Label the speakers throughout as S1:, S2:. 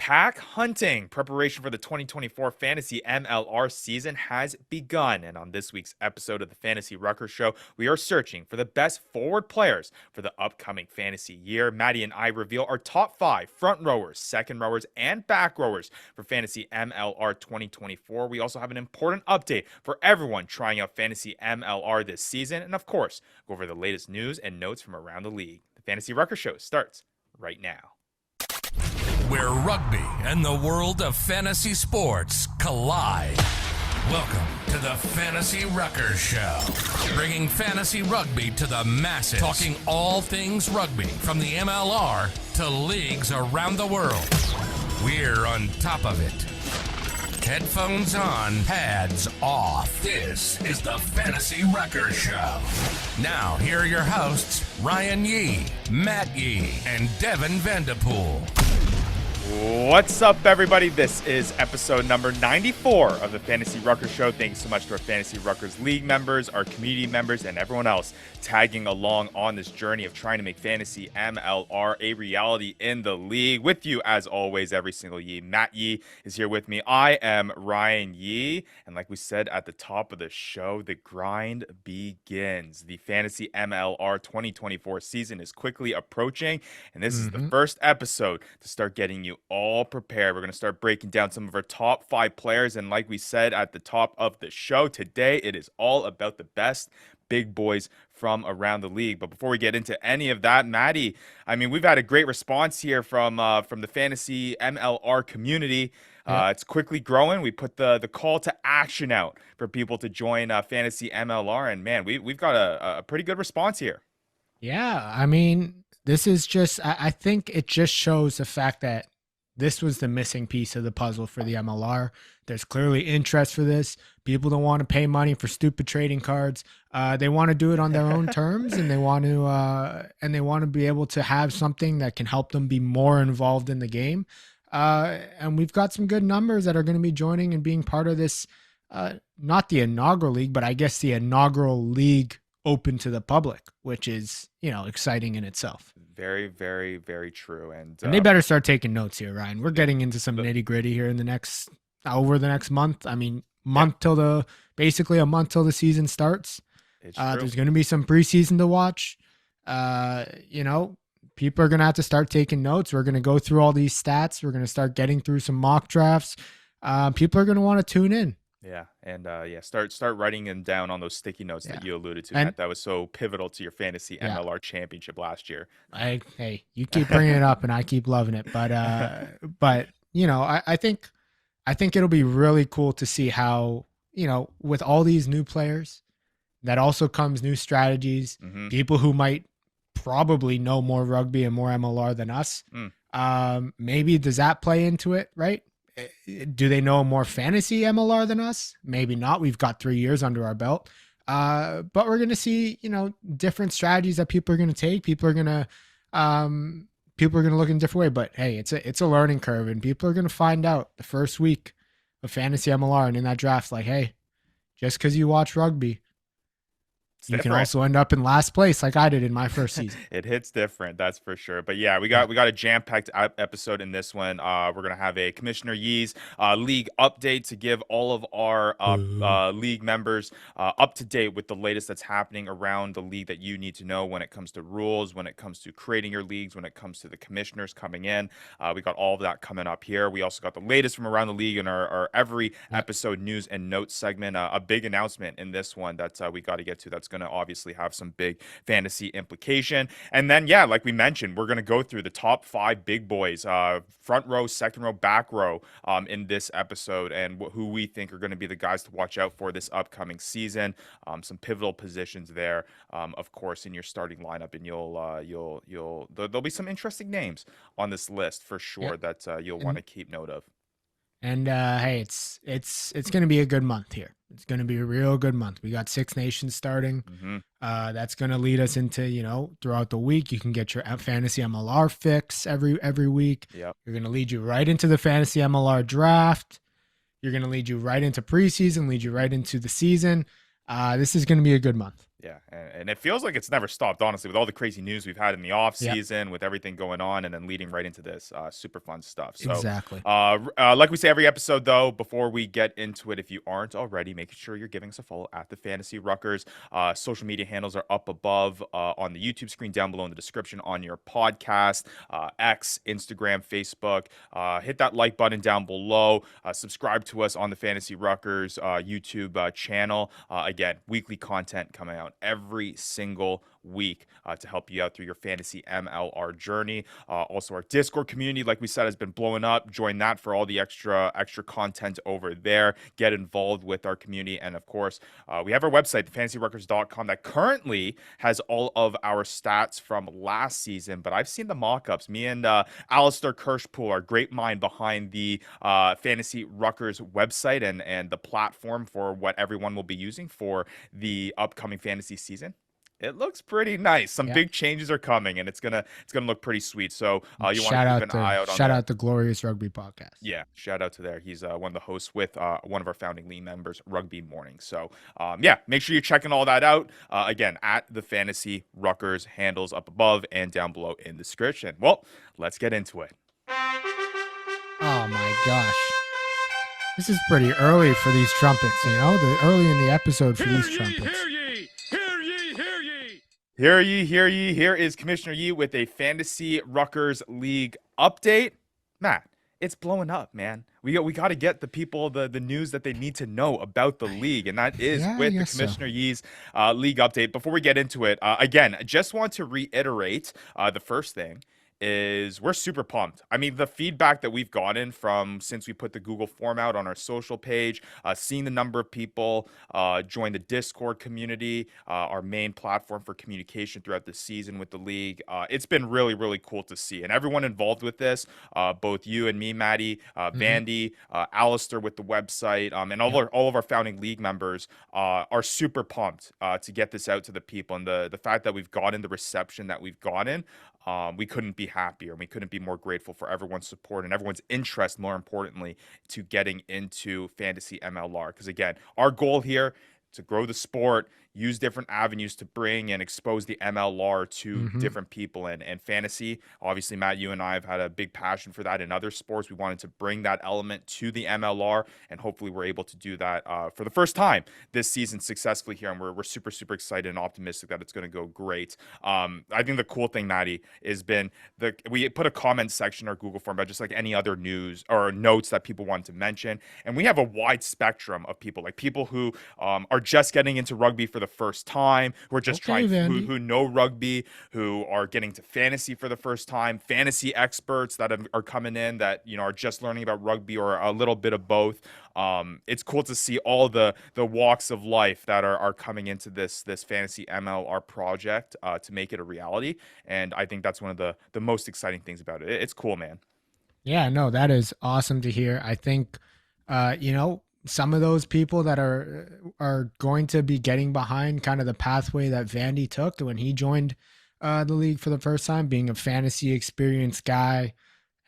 S1: pack hunting. Preparation for the 2024 Fantasy MLR season has begun. And on this week's episode of the Fantasy Ruckers Show, we are searching for the best forward players for the upcoming fantasy year. Maddie and I reveal our top 5 front rowers, second rowers, and back rowers for Fantasy MLR 2024. We also have an important update for everyone trying out Fantasy MLR this season. And of course, go over the latest news and notes from around the league. The Fantasy Ruckers Show starts right now.
S2: Where rugby and the world of fantasy sports collide. Welcome to the Fantasy Ruckers Show, bringing fantasy rugby to the masses, talking all things rugby from the MLR to leagues around the world. We're on top of it. Headphones on, pads off. This is the Fantasy Ruckers Show. Now, here are your hosts, Ryan Yee, Matt Yee, and Devin Vanderpool.
S1: What's up, everybody? This is episode number 94 of the Fantasy Ruckers Show. Thanks so much to our Fantasy Ruckers League members, our community members, and everyone else tagging along on this journey of trying to make Fantasy MLR a reality in the league. With you, as always, every single Yee. Matt Yee is here with me. I am Ryan Yee. And like we said at the top of the show, the grind begins. The Fantasy MLR 2024 season is quickly approaching. And this is the first episode to start getting you all prepared. We're going to start breaking down some of our top 5 players. And like we said at the top of the show, today it is all about the best big boys from around the league. But before we get into any of that, Maddie, I mean, we've had a great response here from the Fantasy MLR community. It's quickly growing. We put the call to action out for people to join Fantasy MLR. And man, we've got a pretty good response here.
S3: Yeah, I mean, this is just, I think it just shows the fact that this was the missing piece of the puzzle for the MLR. There's clearly interest for this. People don't want to pay money for stupid trading cards. They want to do it on their own terms, and they want to be able to have something that can help them be more involved in the game. And we've got some good numbers that are going to be joining and being part of this. Not the inaugural league, but I guess the inaugural league open to the public, which is, exciting in itself.
S1: Very, very, very true. And
S3: they better start taking notes here, Ryan. We're getting into some nitty gritty here in over the next month. I mean, basically a month till the season starts. There's going to be some preseason to watch. People are going to have to start taking notes. We're going to go through all these stats. We're going to start getting through some mock drafts. People are going to want to tune in.
S1: Yeah, and start writing them down on those sticky notes that you alluded to, Matt. That was so pivotal to your Fantasy MLR championship last year.
S3: Hey, you keep bringing it up, and I keep loving it. But I think it'll be really cool to see how, with all these new players, that also comes new strategies. People who might probably know more rugby and more MLR than us. Maybe does that play into it, right? Do they know more fantasy MLR than us? Maybe not. We've got 3 years under our belt. But we're going to see, different strategies that people are going to take. People are going to look in a different way. But hey, it's a learning curve, and people are going to find out the first week of fantasy MLR and in that draft, like, hey, just because you watch rugby, you can also end up in last place like I did in my first season.
S1: It hits different, that's for sure. But yeah, we got a jam-packed episode in this one. We're gonna have a Commissioner Yee's league update to give all of our league members up to date with the latest that's happening around the league that you need to know when it comes to rules, when it comes to creating your leagues, when it comes to the commissioners coming in. We got all of that coming up here. We also got the latest from around the league in our every episode news and notes segment. A big announcement in this one that we got to get to. That's going to obviously have some big fantasy implication. And then, like we mentioned, we're going to go through the top 5 big boys, front row, second row, back row in this episode, and who we think are going to be the guys to watch out for this upcoming season. Some pivotal positions there, of course, in your starting lineup, and there'll be some interesting names on this list for sure that you'll want to keep note of.
S3: And hey, it's going to be a good month here. It's going to be a real good month. We got 6 nations starting. That's going to lead us into, throughout the week, you can get your fantasy MLR fix every week. You're going to lead you right into the fantasy MLR draft. You're going to lead you right into preseason, lead you right into the season. This is going to be a good month.
S1: Yeah, and it feels like it's never stopped, honestly, with all the crazy news we've had in the off
S3: Yep.
S1: season, with everything going on, and then leading right into this super fun stuff. So,
S3: Exactly.
S1: like we say every episode, though, before we get into it, if you aren't already, make sure you're giving us a follow at the Fantasy Ruckers. Social media handles are up above on the YouTube screen, down below in the description on your podcast, X, Instagram, Facebook. Hit that like button down below. Subscribe to us on the Fantasy Ruckers YouTube channel. Again, weekly content coming out every single week to help you out through your fantasy MLR journey. Also, our Discord community, like we said, has been blowing up. Join that for all the extra content over there. Get involved with our community. And of course, we have our website, thefantasyruckers.com, that currently has all of our stats from last season. But I've seen the mock-ups. Me and Alistair Kirschpool, our great mind behind the Fantasy Ruckers website and the platform for what everyone will be using for the upcoming fantasy season. It looks pretty nice. Some big changes are coming, and it's gonna look pretty sweet. So you want to keep an eye out on
S3: shout out the Glorious Rugby Podcast.
S1: Yeah, shout out to there. He's one of the hosts with one of our founding league members, Rugby Morning. So make sure you're checking all that out. Again, at the Fantasy Ruckers, handles up above and down below in the description. Well, let's get into it.
S3: Oh my gosh. This is pretty early for these trumpets, early in the episode for these trumpets.
S1: Hear ye, hear ye, hear ye. Hear ye, hear ye. Here is Commissioner Yee with a Fantasy Ruckers League update. Matt, it's blowing up, man. We got to get the people the news that they need to know about the league, and that is with the Commissioner Yee's league update. Before we get into it, again, I just want to reiterate the first thing is we're super pumped. I mean, the feedback that we've gotten from since we put the Google form out on our social page, seeing the number of people join the Discord community, our main platform for communication throughout the season with the league, it's been really, really cool to see. And everyone involved with this, both you and me, Maddie, Vandy, Alistair with the website, and all of our founding league members are super pumped to get this out to the people. And the fact that we've gotten the reception that we've gotten, we couldn't be happier. We couldn't be more grateful for everyone's support and everyone's interest, more importantly, to getting into fantasy MLR. Because again, our goal here to grow the sport, use different avenues to bring and expose the MLR to different people. And fantasy, obviously, Matt, you and I have had a big passion for that in other sports. We wanted to bring that element to the MLR, and hopefully we're able to do that for the first time this season successfully here. And we're super, super excited and optimistic that it's going to go great. I think the cool thing, Maddie, has been we put a comment section in our Google form about just like any other news or notes that people want to mention. And we have a wide spectrum of people, like people who are just getting into rugby for the first time, who are just who know rugby, who are getting to fantasy for the first time, fantasy experts that are coming in that are just learning about rugby, or a little bit of both. It's cool to see all the walks of life that are coming into this fantasy MLR project to make it a reality. And I think that's one of the most exciting things about it. It's cool, man.
S3: Yeah, no, that is awesome to hear. I think some of those people that are going to be getting behind kind of the pathway that Vandy took when he joined the league for the first time, being a fantasy experienced guy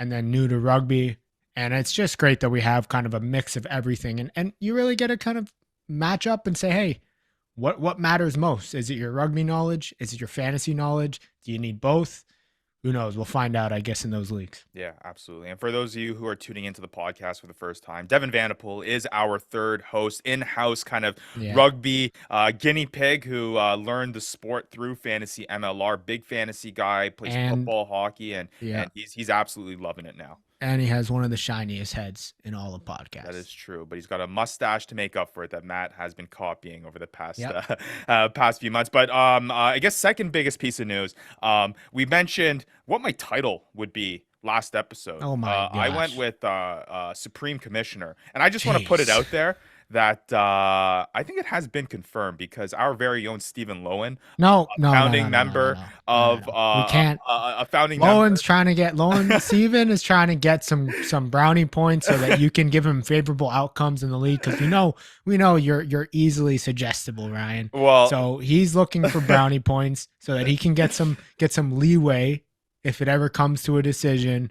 S3: and then new to rugby. And it's just great that we have kind of a mix of everything. And you really get to kind of match up and say, hey, what matters most? Is it your rugby knowledge? Is it your fantasy knowledge? Do you need both? Who knows? We'll find out, I guess, in those leagues.
S1: Yeah, absolutely. And for those of you who are tuning into the podcast for the first time, Devin Vanderpool is our third host, in-house kind of rugby guinea pig who learned the sport through fantasy MLR. Big fantasy guy, plays football, hockey, and he's absolutely loving it now.
S3: And he has one of the shiniest heads in all of podcasts.
S1: That is true, but he's got a mustache to make up for it that Matt has been copying over the past past few months. But I guess second biggest piece of news, we mentioned what my title would be last episode.
S3: Oh my gosh.
S1: I went with Supreme Commissioner, and I just want to put it out there that I think it has been confirmed, because our very own Stephen Lowen, founding member of
S3: we can't.
S1: A founding
S3: Lowen's trying to get Stephen is trying to get some brownie points so that you can give him favorable outcomes in the league, because we know you're easily suggestible, Ryan.
S1: Well,
S3: so he's looking for brownie points so that he can get some leeway if it ever comes to a decision.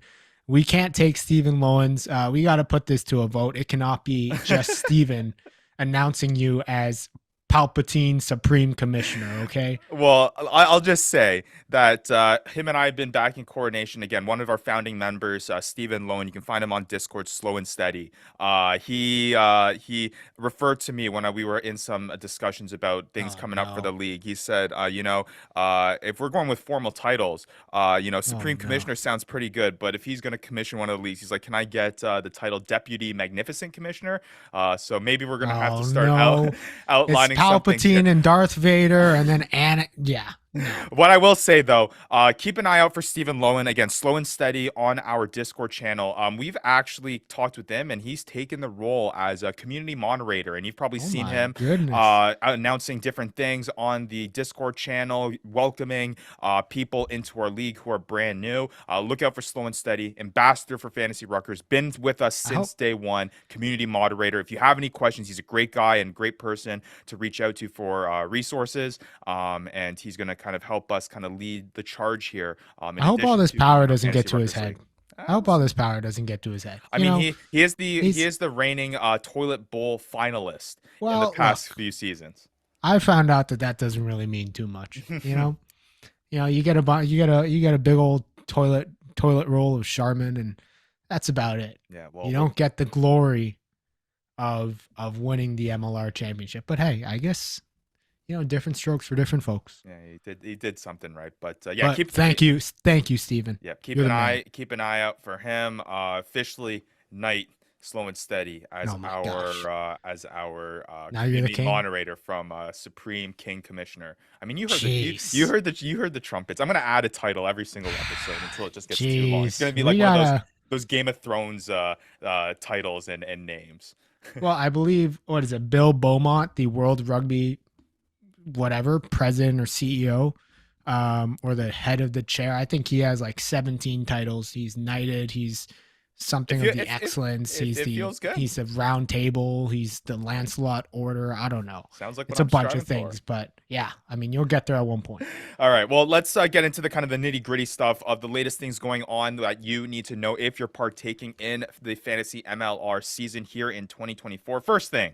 S3: We can't take Stephen Lowen's. We got to put this to a vote. It cannot be just Stephen announcing you as Palpatine Supreme Commissioner, okay?
S1: Well, I'll just say that him and I have been back in coordination again. One of our founding members, Stephen Lone, you can find him on Discord, Slow and Steady. He referred to me when we were in some discussions about things coming up for the league. He said, if we're going with formal titles, Supreme Commissioner sounds pretty good, but if he's going to commission one of the leagues, he's like, can I get the title Deputy Magnificent Commissioner? So maybe we're going to have to start outlining
S3: it's Palpatine
S1: something.
S3: and Darth Vader, and then yeah. No.
S1: What I will say though, keep an eye out for Stephen Lowen, again, Slow and Steady on our Discord channel. We've actually talked with him, and he's taken the role as a community moderator, and you've probably seen him announcing different things on the Discord channel, welcoming people into our league who are brand new. Look out for Slow and Steady, ambassador for Fantasy Ruckers, been with us since day one, community moderator. If you have any questions, he's a great guy and great person to reach out to for resources, and he's going to kind of help us kind of lead the charge here.
S3: I hope all this power doesn't get to his head. I hope all this power doesn't get to his head.
S1: I mean, he is the reigning toilet bowl finalist in the past few seasons.
S3: I found out that doesn't really mean too much. You get a big old toilet roll of Charmin, and that's about it.
S1: Yeah, well,
S3: you don't get the glory of winning the MLR championship. But hey, I guess different strokes for different folks.
S1: Yeah, he did something right. But
S3: thank you, Stephen.
S1: Yeah, keep an eye out for him. Officially, Knight, Slow and Steady as our community moderator from Supreme King Commissioner. I mean, you heard the trumpets. I'm gonna add a title every single episode until it just gets too long. It's gonna be like one of those Game of Thrones titles and names.
S3: Well, I believe Bill Beaumont, the World Rugby president or CEO, or the head of the chair. I think he has like 17 titles. He's knighted. He's something of the excellence. He's the round table. He's the Lancelot Order. I don't know.
S1: Sounds like
S3: it's a bunch of things, but yeah, I mean, you'll get there at one point.
S1: All right. Well, let's get into the kind of the nitty gritty stuff of the latest things going on that you need to know if you're partaking in the Fantasy MLR season here in 2024. First thing,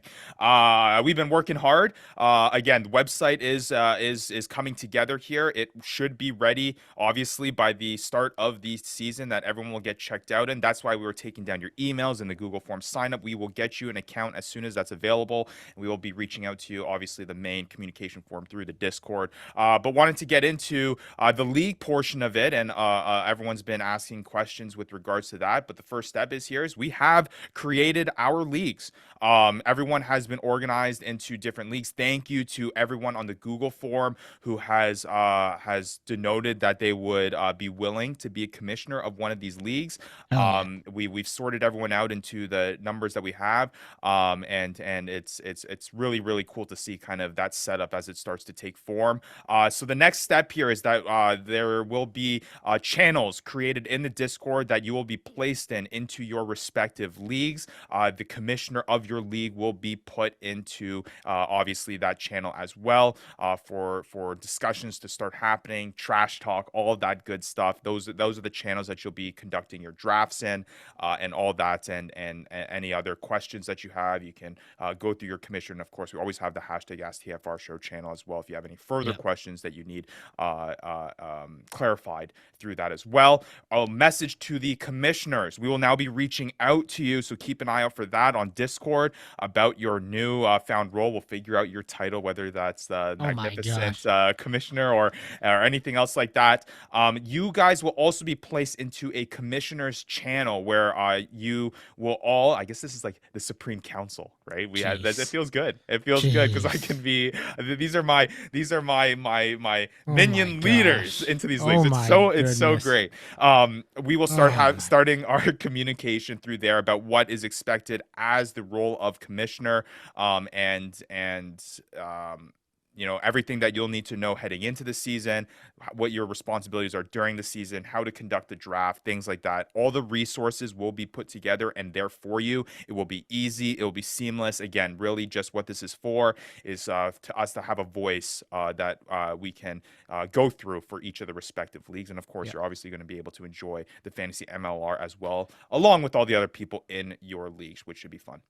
S1: we've been working hard. Again, the website is coming together here. It should be ready, obviously, by the start of the season that everyone will get checked out in. That's why we were taking down your emails and the Google Form sign up. We will get you an account as soon as that's available, and we will be reaching out to you, obviously, the main communication form through the Discord. But wanted to get into the league portion of it, and everyone's been asking questions with regards to that. But the first step is we have created our leagues. Everyone has been organized into different leagues. Thank you to everyone on the Google form who has denoted that they would be willing to be a commissioner of one of these leagues. We've sorted everyone out into the numbers that we have, and it's really, really cool to see kind of that setup as it starts to take form. So the next step here is that there will be channels created in the Discord that you will be placed into your respective leagues. The commissioner of your league will be put into obviously that channel as well, for discussions to start happening, trash talk, all of that good stuff. Those are the channels that you'll be conducting your drafts in, and all that, and any other questions that you have, you can go through your commissioner. And of course, we always have the hashtag AskTFR Show channel as well if you have any further questions that you need clarified through that as well. A message to the commissioners: we will now be reaching out to you, so keep an eye out for that on Discord about your new found role. We'll figure out your title, whether that's the Magnificent Commissioner or anything else like that. You guys will also be placed into a commissioner's channel where you will all, I guess this is like the Supreme Council, right? It feels good. It feels good because I can be. These are my minion leaders into these leagues. It's so great. We will starting our communication through there about what is expected as the role of commissioner, and everything that you'll need to know heading into the season, what your responsibilities are during the season, how to conduct the draft, things like that. All the resources will be put together and there for you. It will be easy. It will be seamless. Again, really just what this is for is to us to have a voice that we can go through for each of the respective leagues. And of course, you're obviously going to be able to enjoy the Fantasy MLR as well, along with all the other people in your leagues, which should be fun.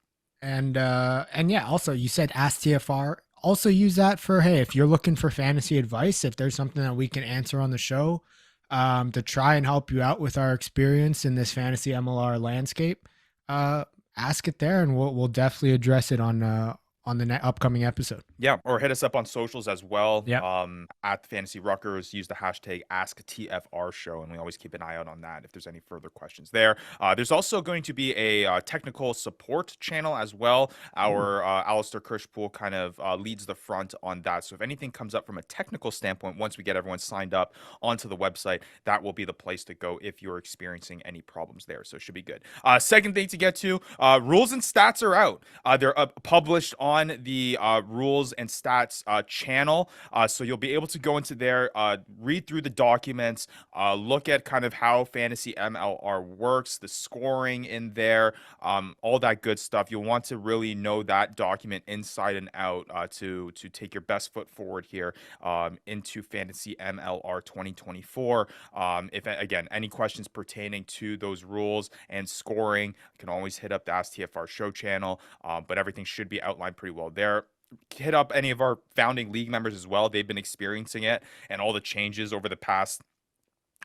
S3: And yeah, also you said Ask TFR also use that for, hey, if you're looking for fantasy advice, if there's something that we can answer on the show, to try and help you out with our experience in this fantasy MLR landscape, ask it there, and we'll definitely address it on the upcoming episode.
S1: Yeah, or hit us up on socials as well.
S3: Yeah.
S1: At Fantasy Ruckers, use the hashtag AskTFRShow, and we always keep an eye out on that if there's any further questions there. There's also going to be a technical support channel as well. Our Alistair Kirschpool kind of leads the front on that. So if anything comes up from a technical standpoint, once we get everyone signed up onto the website, that will be the place to go if you're experiencing any problems there. So it should be good. Second thing to get to, rules and stats are out. They're published on the rules and stats channel, so you'll be able to go into there, read through the documents, look at kind of how fantasy MLR works, the scoring in there, all that good stuff. You'll want to really know that document inside and out to take your best foot forward here into fantasy MLR 2024. If again any questions pertaining to those rules and scoring, you can always hit up the Ask TFR Show channel, but everything should be outlined pretty well there. Hit up any of our founding league members as well. They've been experiencing it and all the changes over the past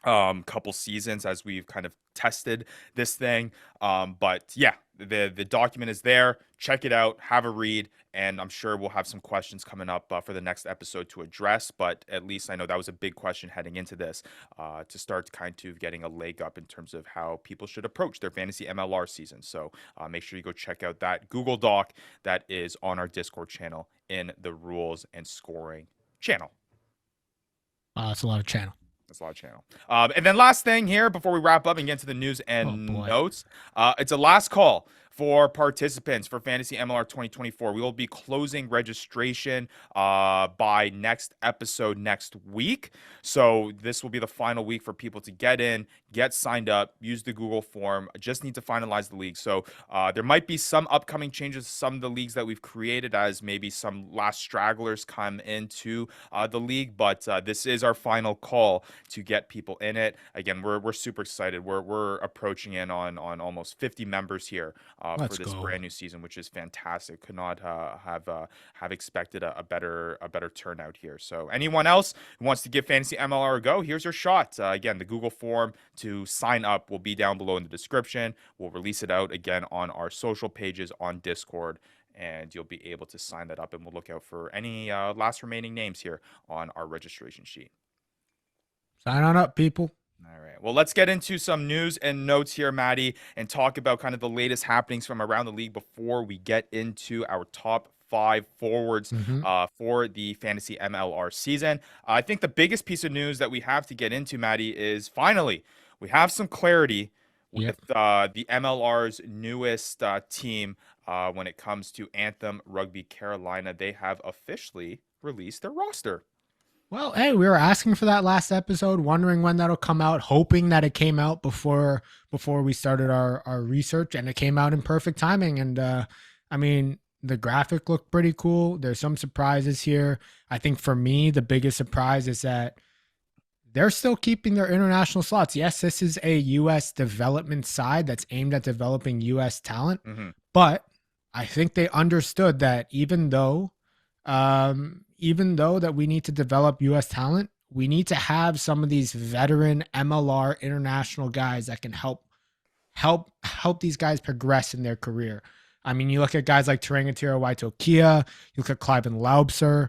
S1: couple seasons as we've kind of tested this thing. But yeah, the document is there. Check it out, have a read, and I'm sure we'll have some questions coming up for the next episode to address. But at least I know that was a big question heading into this, to start kind of getting a leg up in terms of how people should approach their fantasy MLR season. So make sure you go check out that Google Doc that is on our Discord channel in the rules and scoring channel.
S3: That's a lot of channel.
S1: That's a lot of channel. And then last thing here before we wrap up and get into the news and notes, it's a last call for participants for Fantasy MLR 2024. We will be closing registration by next episode next week. So this will be the final week for people to get in, get signed up, use the Google form. Just need to finalize the league. So there might be some upcoming changes to some of the leagues that we've created as maybe some last stragglers come into the league. But this is our final call to get people in it. Again, we're super excited. We're approaching in on almost 50 members here for this brand new season, which is fantastic. Could not have expected a better turnout here. So anyone else who wants to give Fantasy MLR a go, here's your shot. Again, the Google form to sign up will be down below in the description. We'll release it out again on our social pages on Discord, and you'll be able to sign that up, and we'll look out for any last remaining names here on our registration sheet.
S3: Sign on up, people.
S1: All right. Well, let's get into some news and notes here, Maddie, and talk about kind of the latest happenings from around the league before we get into our top 5 forwards for the Fantasy MLR season. I think the biggest piece of news that we have to get into, Maddie, is finally we have some clarity with the MLR's newest team when it comes to Anthem Rugby Carolina. They have officially released their roster.
S3: Well, hey, we were asking for that last episode, wondering when that'll come out, hoping that it came out before we started our research, and it came out in perfect timing. And I mean, the graphic looked pretty cool. There's some surprises here. I think for me, the biggest surprise is that they're still keeping their international slots. Yes, this is a U.S. development side that's aimed at developing U.S. talent, but I think they understood that even though that we need to develop U.S. talent, we need to have some of these veteran MLR international guys that can help these guys progress in their career. I mean, you look at guys like Tarangatira Waitokia, you look at Cliven Laubser.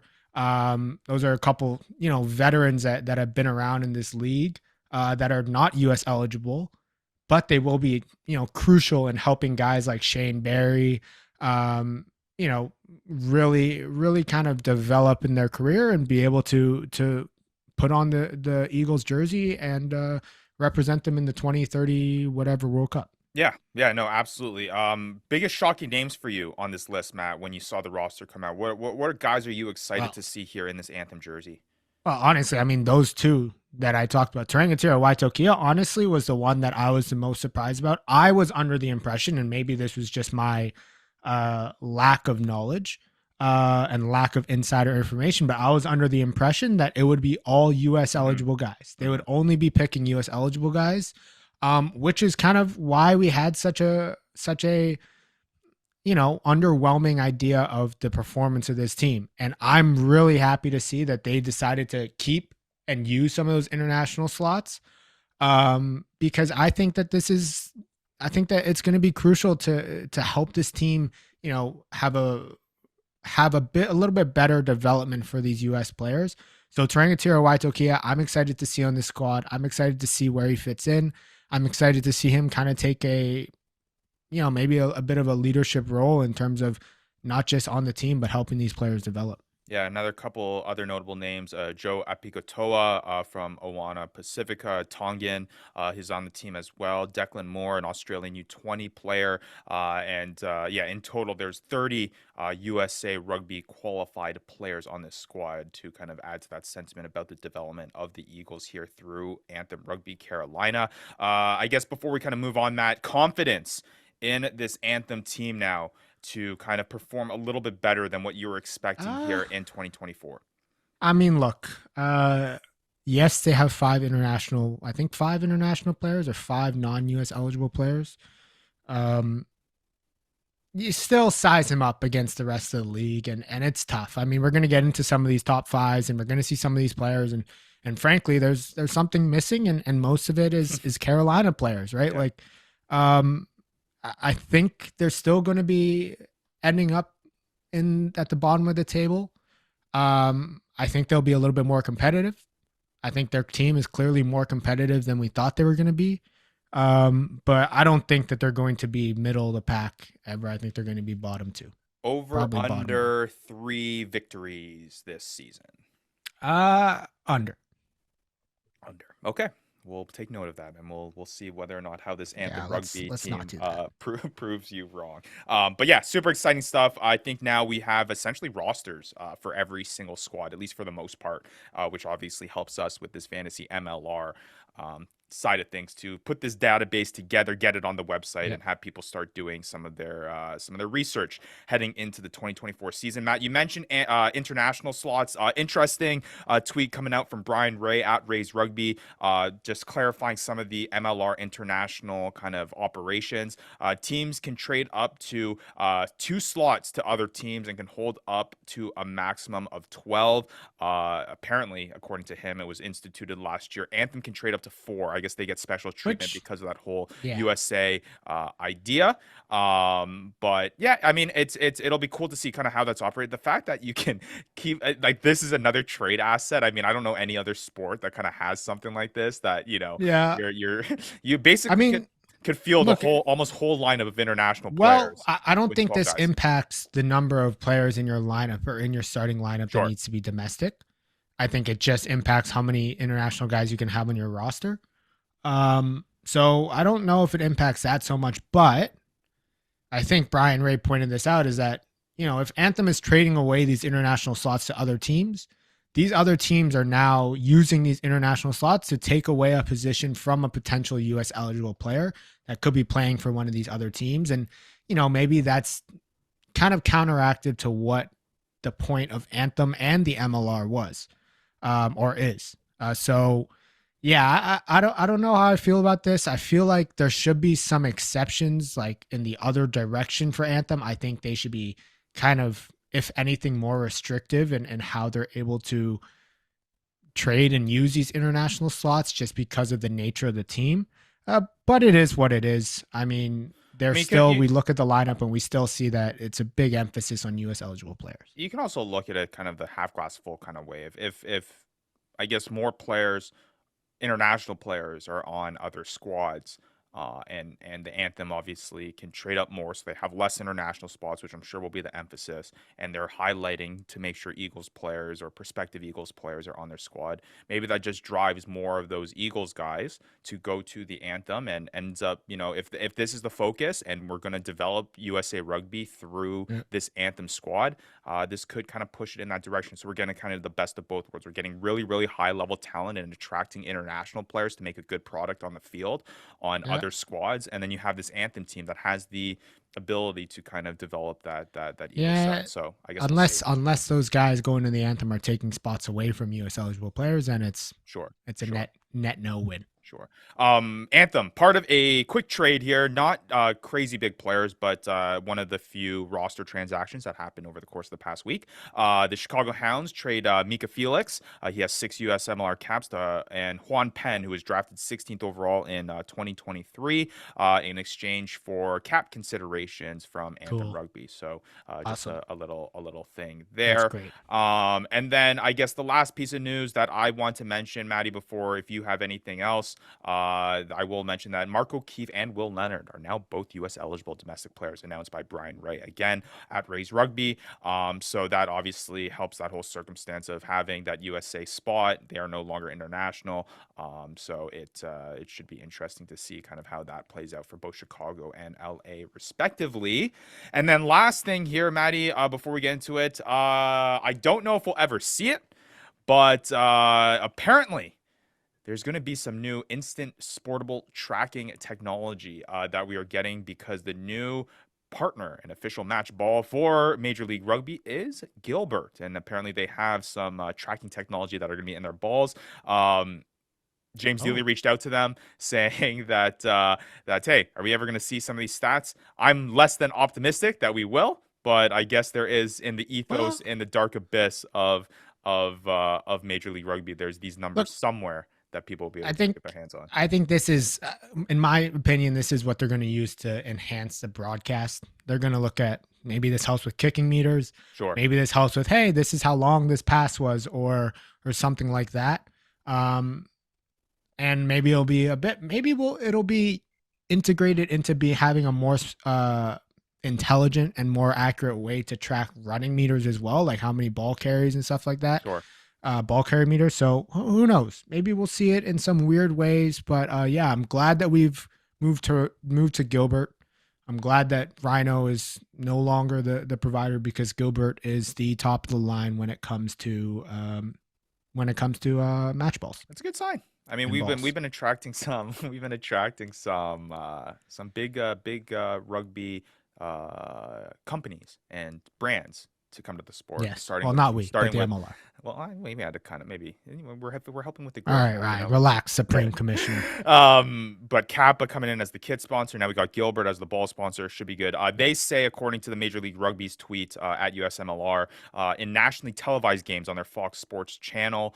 S3: Those are a couple, veterans that have been around in this league that are not U.S. eligible, but they will be, crucial in helping guys like Shane Barry, really, really kind of develop in their career and be able to put on the Eagles jersey and represent them in the 2030 whatever World Cup.
S1: Yeah, no, absolutely. Biggest shocking names for you on this list, Matt, when you saw the roster come out? What guys are you excited to see here in this Anthem jersey?
S3: Well, honestly, I mean, those two that I talked about, Tarangatira Waitokia, honestly, was the one that I was the most surprised about. I was under the impression, and maybe this was just my lack of knowledge and lack of insider information, but I was under the impression that it would be all U.S. eligible guys. They would only be picking U.S. eligible guys, which is kind of why we had such a underwhelming idea of the performance of this team. And I'm really happy to see that they decided to keep and use some of those international slots, because I think that it's going to be crucial to help this team, have a little bit better development for these U.S. players. So Tarangatira Waitokia, I'm excited to see on this squad. I'm excited to see where he fits in. I'm excited to see him kind of take maybe a bit of a leadership role in terms of not just on the team, but helping these players develop.
S1: Yeah, another couple other notable names. Joe Apikotoa from Owana Pacifica, Tongan. He's on the team as well. Declan Moore, an Australian U20 player. In total, there's 30 USA Rugby qualified players on this squad to kind of add to that sentiment about the development of the Eagles here through Anthem Rugby Carolina. I guess before we kind of move on, Matt, confidence in this Anthem team now to kind of perform a little bit better than what you were expecting here in 2024?
S3: I mean, look, yes, they have five international players or five non-US eligible players. You still size them up against the rest of the league, and it's tough. I mean, we're going to get into some of these top fives, and we're going to see some of these players, and frankly, there's something missing, and most of it is Carolina players, right? Yeah. I think they're still going to be ending up at the bottom of the table. I think they'll be a little bit more competitive. I think their team is clearly more competitive than we thought they were going to be. But I don't think that they're going to be middle of the pack ever. I think they're going to be bottom two.
S1: Over under 3 victories this season.
S3: Under.
S1: Okay. We'll take note of that, and we'll see whether or not how this Anthem Rugby team proves you wrong. But yeah, super exciting stuff. I think now we have essentially rosters for every single squad, at least for the most part, which obviously helps us with this fantasy MLR side of things to put this database together, get it on the website, and have people start doing some of their research heading into the 2024 season. Matt, you mentioned international slots. Interesting tweet coming out from Brian Ray at Ray's Rugby, just clarifying some of the MLR international kind of operations. Teams can trade up to 2 slots to other teams and can hold up to a maximum of 12. Apparently, according to him, it was instituted last year. Anthem can trade up to 4. I guess they get special treatment because of that whole USA idea. But yeah, I mean, it'll be cool to see kind of how that's operated. The fact that you can keep this is another trade asset. I mean, I don't know any other sport that kind of has something like this that, you basically could field the whole lineup of international players.
S3: Well, I don't think this impacts the number of players in your lineup or in your starting lineup that needs to be domestic. I think it just impacts how many international guys you can have on your roster. So I don't know if it impacts that so much, but I think Brian Ray pointed this out, is that, if Anthem is trading away these international slots to other teams, these other teams are now using these international slots to take away a position from a potential US eligible player that could be playing for one of these other teams. And, maybe that's kind of counteractive to what the point of Anthem and the MLR was, or is. Yeah, I don't know how I feel about this. I feel like there should be some exceptions, like in the other direction for Anthem. I think they should be kind of, if anything, more restrictive in how they're able to trade and use these international slots, just because of the nature of the team. But it is what it is. I mean, we look at the lineup and we still see that it's a big emphasis on US eligible players.
S1: You can also look at it kind of the half glass full kind of way. If I guess more players, international players, are on other squads, and the Anthem obviously can trade up more, so they have less international spots, which I'm sure will be the emphasis, and they're highlighting to make sure Eagles players or prospective Eagles players are on their squad. Maybe that just drives more of those Eagles guys to go to the Anthem, and ends up, if this is the focus and we're going to develop USA Rugby through this Anthem squad, this could kind of push it in that direction. So we're getting kind of the best of both worlds. We're getting really, really high level talent and attracting international players to make a good product on the field on other squads, and then you have this Anthem team that has the ability to kind of develop that Eagles set. So I guess
S3: unless those guys going to the Anthem are taking spots away from US eligible players, then it's a net no win.
S1: Sure. Anthem, part of a quick trade here, not crazy big players, but one of the few roster transactions that happened over the course of the past week. The Chicago Hounds trade Mika Felix. He has 6 US MLR caps, and Juan Penn, who was drafted 16th overall in 2023, in exchange for cap considerations from Anthem Rugby. So just a little thing there.
S3: That's great.
S1: And then I guess the last piece of news that I want to mention, Maddie, before if you have anything else, I will mention that Mark O'Keefe and Will Leonard are now both U.S. eligible domestic players, announced by Brian Ray again at Rays Rugby. So that obviously helps that whole circumstance of having that USA spot. They are no longer international. So it should be interesting to see kind of how that plays out for both Chicago and LA respectively. And then last thing here, Maddie, before we get into it, I don't know if we'll ever see it, but apparently there's going to be some new instant sportable tracking technology that we are getting because the new partner and official match ball for Major League Rugby is Gilbert. And apparently they have some tracking technology that are going to be in their balls. James Dealey reached out to them saying that, hey, are we ever going to see some of these stats? I'm less than optimistic that we will, but I guess there is in the ethos, in the dark abyss of Major League Rugby, there's these numbers somewhere that people will be able to get their hands on.
S3: I think this is, in my opinion, this is what they're going to use to enhance the broadcast. They're going to look at maybe this helps with kicking meters.
S1: Sure.
S3: Maybe this helps with, hey, this is how long this pass was, or something like that. And maybe it'll be it'll be integrated into having a more intelligent and more accurate way to track running meters as well, like how many ball carries and stuff like that.
S1: Sure.
S3: Ball carry meter. So who knows? Maybe we'll see it in some weird ways. But yeah, I'm glad that we've moved to Gilbert. I'm glad that Rhino is no longer the provider, because Gilbert is the top of the line when it comes to match balls.
S1: That's a good sign. I mean, we've been attracting some big rugby companies and brands to come to the sport.
S3: Yes. Starting with MLR.
S1: Well, maybe I had to kind of we're helping with the
S3: growth. All right, Ryan, relax, Supreme Commissioner.
S1: But Kappa coming in as the kit sponsor. Now we got Gilbert as the ball sponsor. Should be good. They say, according to the Major League Rugby's tweet at USMLR, in nationally televised games on their Fox Sports channel,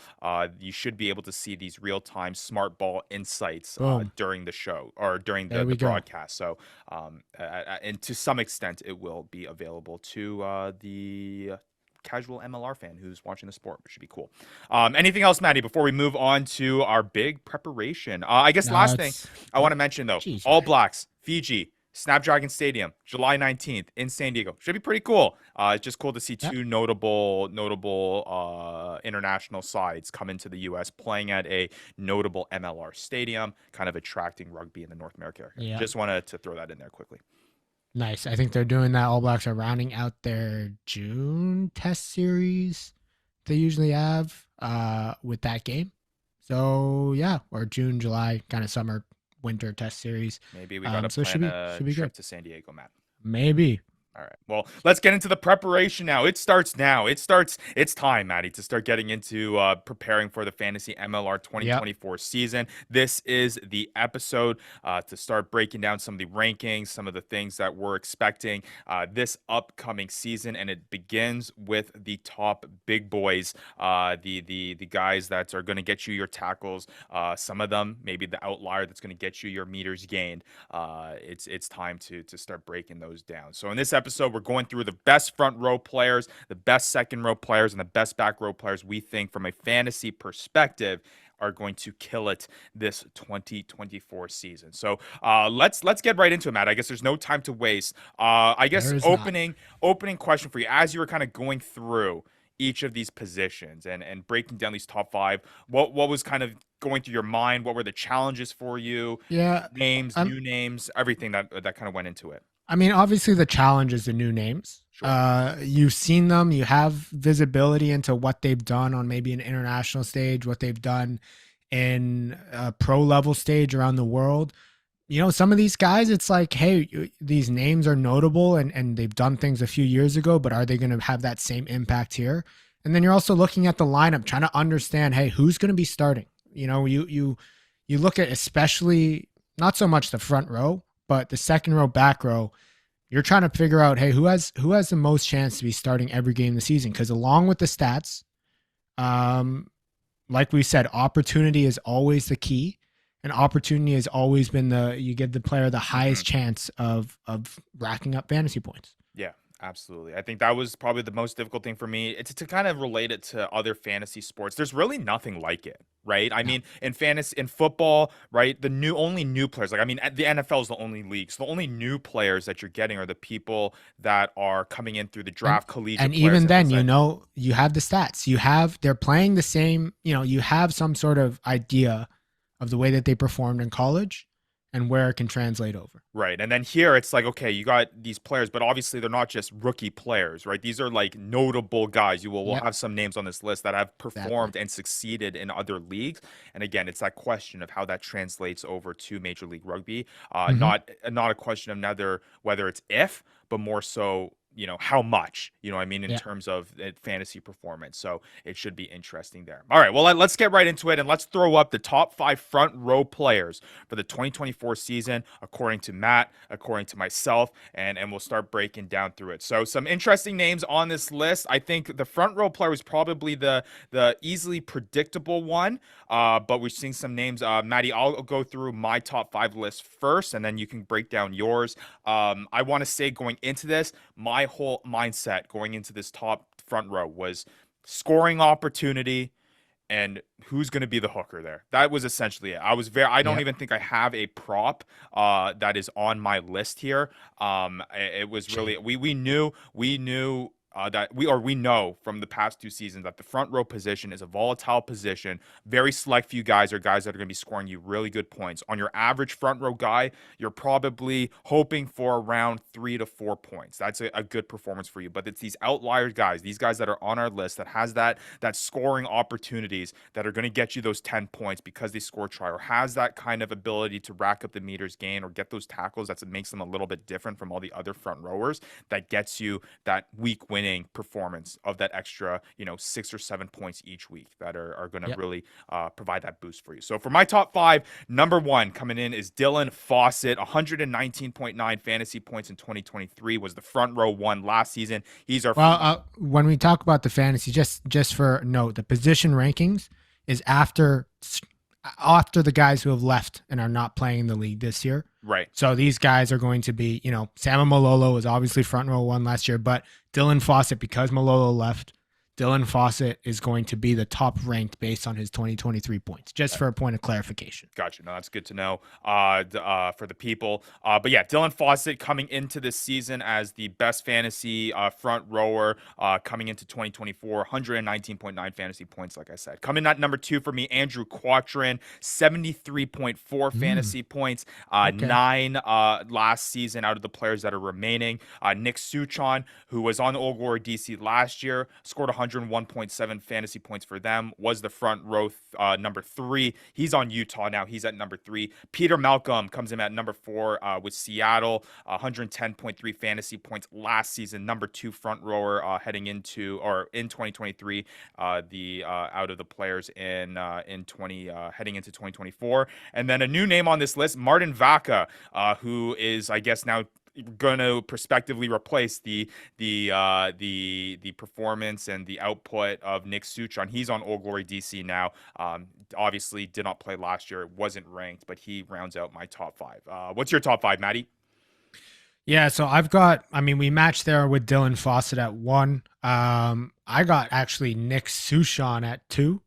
S1: you should be able to see these real-time smart ball insights during the show or during the broadcast. So, and to some extent, it will be available to the casual MLR fan who's watching the sport, which should be cool. Anything else, Maddie, before we move on to our big preparation? I guess last thing I want to mention, though, All Blacks, Fiji, Snapdragon Stadium, July 19th in San Diego. Should be pretty cool. It's just cool to see two notable international sides come into the U.S. playing at a notable MLR stadium, kind of attracting rugby in the North America area. Yeah. Just wanted to throw that in there quickly.
S3: Nice. I think they're doing that. All Blacks are rounding out their June test series they usually have with that game. So, yeah, or June, July, kind of summer, winter test series.
S1: Maybe we got to plan a trip to San Diego, Matt.
S3: Maybe.
S1: All right. Well, let's get into the preparation now. It starts now. It's time, Maddie, to start getting into preparing for the Fantasy MLR 2024 season. This is the episode to start breaking down some of the rankings, some of the things that we're expecting this upcoming season, and it begins with the top big boys, the guys that are going to get you your tackles. Some of them, maybe the outlier that's going to get you your meters gained. It's time to start breaking those down. So in this episode, we're going through the best front row players, the best second row players, and the best back row players we think from a fantasy perspective are going to kill it this 2024 season. So let's get right into it, Matt. I guess there's no time to waste. I guess opening question for you, as you were kind of going through each of these positions and breaking down these top five, what was kind of going through your mind? What were the challenges for you?
S3: Yeah,
S1: names, new names, everything that kind of went into it.
S3: I mean, obviously the challenge is the new names. Sure. You've seen them. You have visibility into what they've done on maybe an international stage, what they've done in a pro level stage around the world. You know, some of these guys, it's like, hey, these names are notable and they've done things a few years ago, but are they going to have that same impact here? And then you're also looking at the lineup, trying to understand, hey, who's going to be starting? You know, you you look at especially not so much the front row, but the second row, back row. You're trying to figure out, hey, who has the most chance to be starting every game this season? Because along with the stats, like we said, opportunity is always the key, and opportunity has always been you give the player the highest chance of racking up fantasy points.
S1: Yeah, absolutely. I think that was probably the most difficult thing for me. It's to kind of relate it to other fantasy sports. There's really nothing like it, right? I mean, in fantasy, in football, right? Only new players. Like, I mean, the NFL is the only league. So the only new players that you're getting are the people that are coming in through the draft, collegiate
S3: and
S1: players.
S3: Even then, you have the stats. They're playing the same. You have some sort of idea of the way that they performed in college and where it can translate over.
S1: Right. And then here it's like, okay, you got these players, but obviously they're not just rookie players, right? These are like notable guys. We'll have some names on this list that have performed and succeeded in other leagues. And again, it's that question of how that translates over to Major League Rugby. Not a question of whether it's if, but more so, how much, in terms of fantasy performance. So it should be interesting there. All right, well, let's get right into it, and let's throw up the top 5 front row players for the 2024 season, according to Matt, according to myself, and we'll start breaking down through it. So some interesting names on this list. I think the front row player was probably the easily predictable one, but we're seeing some names. Maddie, I'll go through my top 5 list first, and then you can break down yours. I want to say going into this, my whole mindset going into this top front row was scoring opportunity and who's going to be the hooker there. That was essentially it. I don't even think I have a prop that is on my list here. It was really, we knew we know from the past 2 seasons that the front row position is a volatile position. Very select few guys are guys that are going to be scoring you really good points. On your average front row guy, you're probably hoping for around 3 to 4 points. That's a good performance for you. But it's these outlier guys, these guys that are on our list that has that scoring opportunities that are going to get you those 10 points because they score try, or has that kind of ability to rack up the meters gain or get those tackles. That makes them a little bit different from all the other front rowers. That gets you that week win performance of that extra 6 or 7 points each week that are going to really provide that boost for you. So for my top 5, number 1 coming in is Dylan Fawcett. 119.9 fantasy points in 2023, was the front row one last season. He's our
S3: when we talk about the fantasy, just for note, the position rankings is after the guys who have left and are not playing in the league this year.
S1: Right.
S3: So these guys are going to be, Sam Malolo was obviously front row 1 last year, but Dylan Fawcett, because Malolo left, Dylan Fawcett is going to be the top ranked based on his 2023 points, just for a point of clarification.
S1: Gotcha. No, that's good to know for the people. But yeah, Dylan Fawcett coming into this season as the best fantasy front rower coming into 2024, 119.9 fantasy points, like I said. Coming at number 2 for me, Andrew Quattrin, 73.4 fantasy points, 9 last season out of the players that are remaining. Nick Suchon, who was on Old Glory DC last year, scored 101.7 fantasy points for them, was the front row number 3. He's on Utah now. He's at number 3. Peter Malcolm comes in at number 4 with Seattle, 110.3 fantasy points last season, number 2 front rower heading into, or in 2023, the out of the players in heading into 2024. And then a new name on this list, Martin Vaca, who is, I guess, now going to prospectively replace the performance and the output of Nick Suchon. He's on Old Glory DC now. Obviously did not play last year. It wasn't ranked, but he rounds out my top 5. What's your top 5, Maddie?
S3: Yeah, so we matched there with Dylan Fawcett at 1. I got actually Nick Suchon at 2.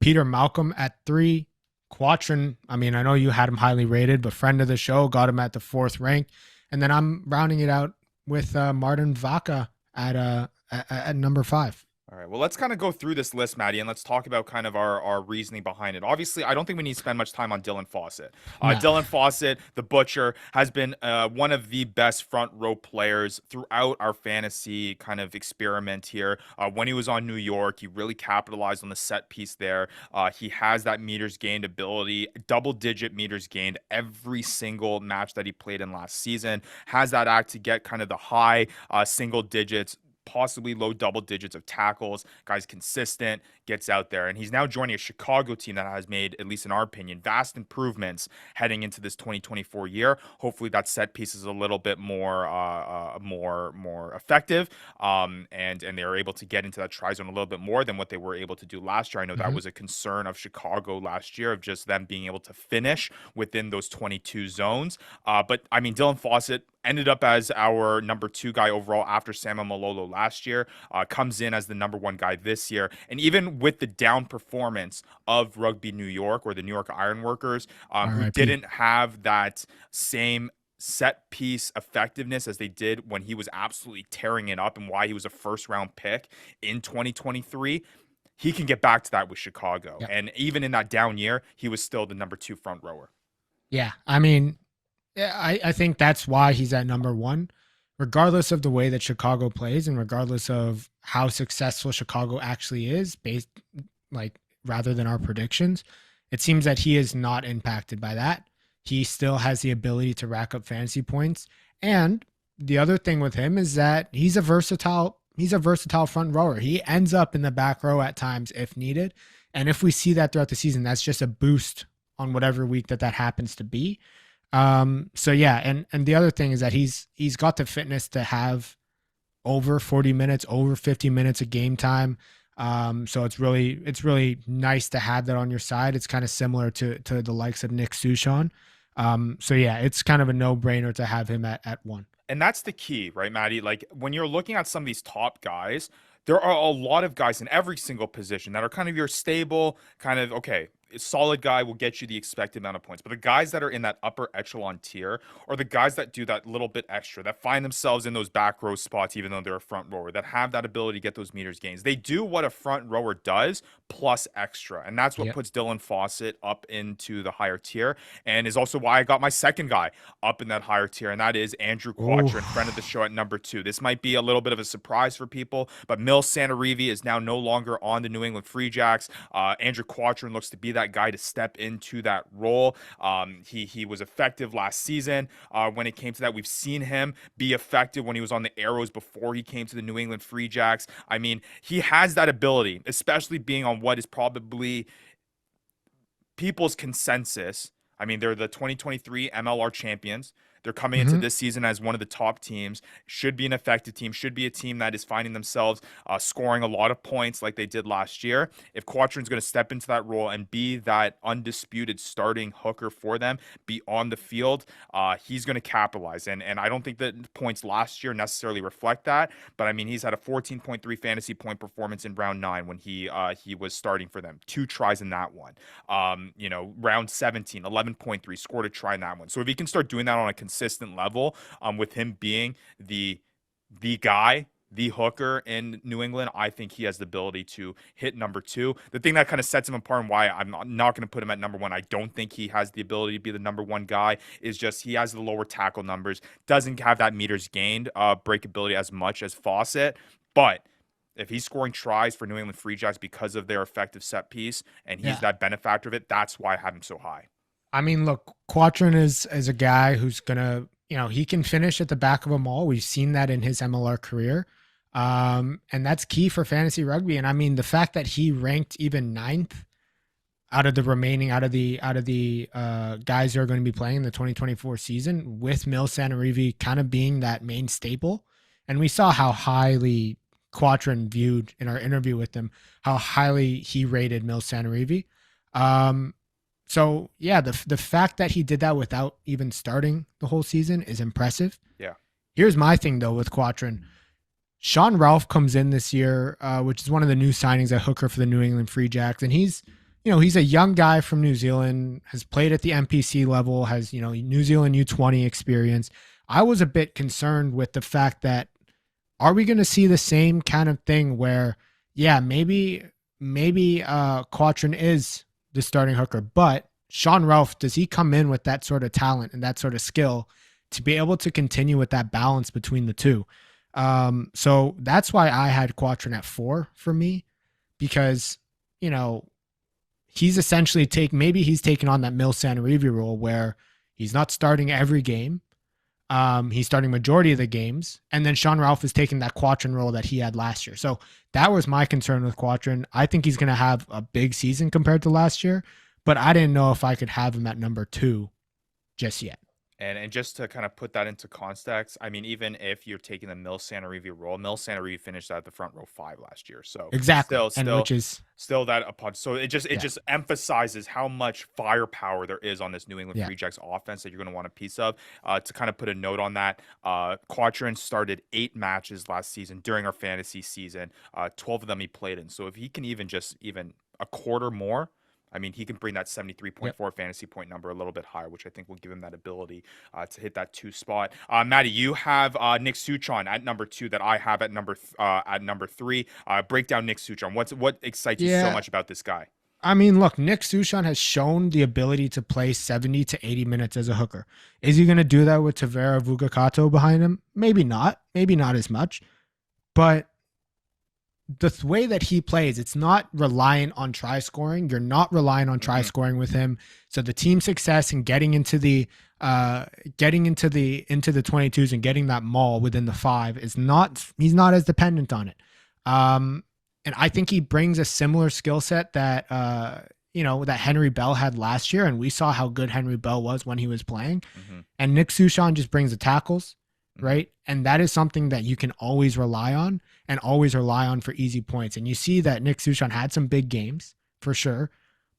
S3: Peter Malcolm at 3. Quattrin, I know you had him highly rated, but friend of the show, got him at the 4th rank. And then I'm rounding it out with Martin Vaca at number 5.
S1: All right, well, let's kind of go through this list, Maddie, and let's talk about kind of our reasoning behind it. Obviously, I don't think we need to spend much time on Dylan Fawcett. No. Dylan Fawcett, the Butcher, has been one of the best front row players throughout our fantasy kind of experiment here. When he was on New York, he really capitalized on the set piece there. He has that meters gained ability, double-digit meters gained every single match that he played in last season. Has that act to get kind of the high single digits possibly low double digits of tackles. Guy's consistent, gets out there, and he's now joining a Chicago team that has made, at least in our opinion, vast improvements heading into this 2024 year. Hopefully that set piece is a little bit more effective, and they are able to get into that try zone a little bit more than what they were able to do last year. I know that was a concern of Chicago last year, of just them being able to finish within those 22 zones. But I mean, Dylan Fawcett ended up as our number 2 guy overall after Samuel Malolo last year, comes in as the number 1 guy this year. And even with the down performance of Rugby New York, or the New York Ironworkers, who didn't have that same set piece effectiveness as they did when he was absolutely tearing it up, and why he was a first round pick in 2023, he can get back to that with Chicago. Yeah. And even in that down year, he was still the number 2 front rower.
S3: Yeah. I mean, I think that's why he's at number 1, regardless of the way that Chicago plays and regardless of how successful Chicago actually is, based rather than our predictions. It seems that he is not impacted by that. He still has the ability to rack up fantasy points. And the other thing with him is that he's a versatile front rower. He ends up in the back row at times if needed. And if we see that throughout the season, that's just a boost on whatever week that happens to be. So yeah, and the other thing is that he's got the fitness to have over 40 minutes, over 50 minutes of game time. So it's really nice to have that on your side. It's kind of similar to the likes of Nick Suchon. So yeah, it's kind of a no-brainer to have him at 1.
S1: And that's the key, right, Maddie? Like, when you're looking at some of these top guys, there are a lot of guys in every single position that are kind of your stable, kind of, okay, a solid guy will get you the expected amount of points. But the guys that are in that upper echelon tier, or the guys that do that little bit extra, that find themselves in those back row spots, even though they're a front rower, that have that ability to get those meters gains. They do what a front rower does plus extra. And that's what puts Dylan Fawcett up into the higher tier, and is also why I got my second guy up in that higher tier. And that is Andrew Quattrin, friend of the show, at number 2. This might be a little bit of a surprise for people, but Mil Santorivi is now no longer on the New England Free Jacks. Andrew Quattrin looks to be that guy to step into that role. He was effective last season when it came to that. We've seen him be effective when he was on the Arrows before he came to the New England Free Jacks. I mean, he has that ability, especially being on what is probably people's consensus. I mean, they're the 2023 MLR champions. They're coming into this season as one of the top teams. Should be an effective team. Should be a team that is finding themselves scoring a lot of points like they did last year. If Quattrin's going to step into that role and be that undisputed starting hooker for them, be on the field, he's going to capitalize. And I don't think that points last year necessarily reflect that. But I mean, he's had a 14.3 fantasy point performance in round 9 when he was starting for them. 2 tries in that one. Round 17, 11.3, scored a try in that one. So if he can start doing that on a consistent level, with him being the guy, the hooker in New England, I think he has the ability to hit number 2. The thing that kind of sets him apart and why I'm not going to put him at number 1, I don't think he has the ability to be the number 1 guy, is just he has the lower tackle numbers, doesn't have that meters gained breakability as much as Fawcett. But if he's scoring tries for New England Free Jacks because of their effective set piece, and he's that benefactor of it, that's why I have him so high.
S3: I mean, look, Quattrin is a guy who's going to, he can finish at the back of them all. We've seen that in his MLR career. And that's key for fantasy rugby. And I mean, the fact that he ranked even 9th out of the guys who are going to be playing in the 2024 season, with Mil Santorivi kind of being that main staple. And we saw how highly Quattrin viewed in our interview with him, how highly he rated Mil Santorivi. So yeah, the fact that he did that without even starting the whole season is impressive.
S1: Yeah.
S3: Here's my thing though with Quattrin. Sean Ralph comes in this year, which is one of the new signings at hooker for the New England Free Jacks, and he's a young guy from New Zealand, has played at the NPC level, has New Zealand U20 experience. I was a bit concerned with the fact that, are we going to see the same kind of thing where, maybe Quattrin is the starting hooker, but Sean Ralph, does he come in with that sort of talent and that sort of skill to be able to continue with that balance between the two? So that's why I had Quattrin at 4 for me, because, he's essentially he's taking on that Mil Santorivi role where he's not starting every game. He's starting majority of the games. And then Sean Ralph is taking that Quattrin role that he had last year. So that was my concern with Quattrin. I think he's going to have a big season compared to last year, but I didn't know if I could have him at number 2 just yet.
S1: And just to kind of put that into context, I mean, even if you're taking the Mil Sanarivi role, Mil Sanarivi finished at the front row 5 last year. So
S3: exactly,
S1: still that upon. So it just emphasizes how much firepower there is on this New England Free Jacks offense that you're going to want a piece of. To kind of put a note on that, Quattrin started 8 matches last season during our fantasy season. 12 of them he played in. So if he can even a quarter more, I mean, he can bring that 73.4 fantasy point number a little bit higher, which I think will give him that ability to hit that 2 spot. Maddie, you have Nick Suchon at number 2 that I have at number 3. Break down Nick Suchon. What excites you so much about this guy?
S3: I mean, look, Nick Suchon has shown the ability to play 70 to 80 minutes as a hooker. Is he going to do that with Tavera Vugakato behind him? Maybe not. Maybe not as much. But the way that he plays, it's not reliant on try scoring. You're not relying on try scoring with him. So the team success and getting into the 22s and getting that maul within the 5 he's not as dependent on it. And I think he brings a similar skill set that that Henry Bell had last year, and we saw how good Henry Bell was when he was playing. And Nick Suchon just brings the tackles, right? And that is something that you can always rely on for easy points. And you see that Nick Suchon had some big games for sure,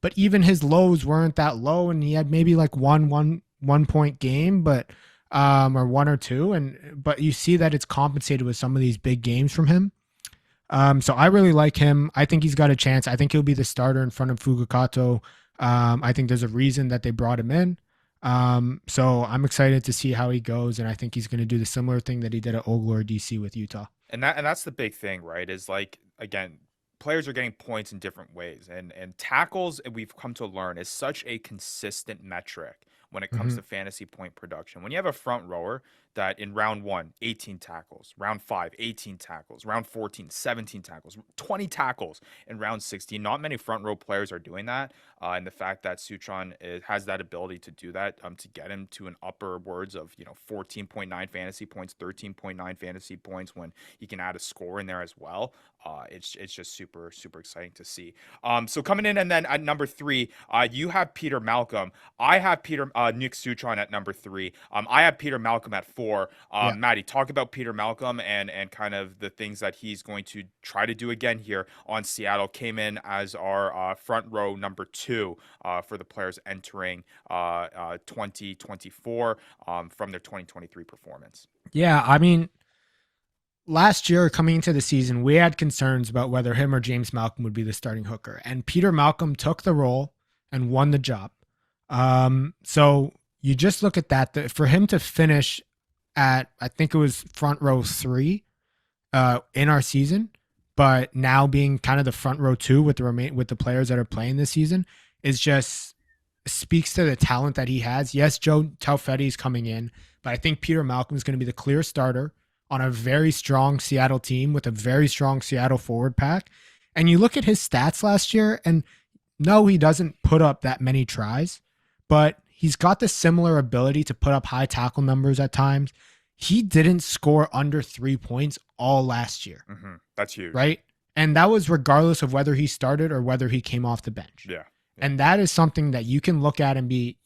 S3: but even his lows weren't that low, and he had maybe like one point game, but or 1 or 2, but you see that it's compensated with some of these big games from him. So I really like him. I think he's got a chance. I think he'll be the starter in front of Fugakato. I think there's a reason that they brought him in. So I'm excited to see how he goes, and I think he's going to do the similar thing that he did at Old Glory DC with Utah.
S1: And that's the big thing, right? Is like, again, players are getting points in different ways, and tackles, we've come to learn, is such a consistent metric when it comes to fantasy point production. When you have a front rower that in round 1, 18 tackles, round 5, 18 tackles, round 14, 17 tackles, 20 tackles in round 16, not many front row players are doing that. And the fact that Suchon has that ability to do that, to get him to an upwards of 14.9 fantasy points, 13.9 fantasy points when he can add a score in there as well. It's just super, super exciting to see. So coming in, and then at number 3, you have Peter Malcolm. I have Nick Suchon at number 3. I have Peter Malcolm at 4. Maddie, talk about Peter Malcolm and kind of the things that he's going to try to do again here on Seattle. Came in as our front row number 2 for the players entering 2024 from their 2023 performance.
S3: Yeah, I mean, last year coming into the season, we had concerns about whether him or James Malcolm would be the starting hooker, and Peter Malcolm took the role and won the job. So you just look at that, for him to finish at, I think it was front row 3 in our season, but now being kind of the front row 2 with the players that are playing this season is just speaks to the talent that he has. Yes, Joe Taufetti is coming in, but I think Peter Malcolm is going to be the clear starter on a very strong Seattle team with a very strong Seattle forward pack. And you look at his stats last year, and no, he doesn't put up that many tries, but he's got the similar ability to put up high tackle numbers at times. He didn't score under 3 points all last year.
S1: That's huge.
S3: Right? And that was regardless of whether he started or whether he came off the bench.
S1: Yeah.
S3: And that is something that you can look at and be,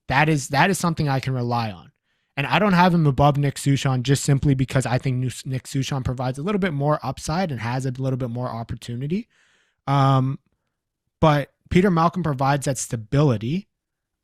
S3: that is something I can rely on. And I don't have him above Nick Suchon just simply because I think Nick Suchon provides a little bit more upside and has a little bit more opportunity. But Peter Malcolm provides that stability,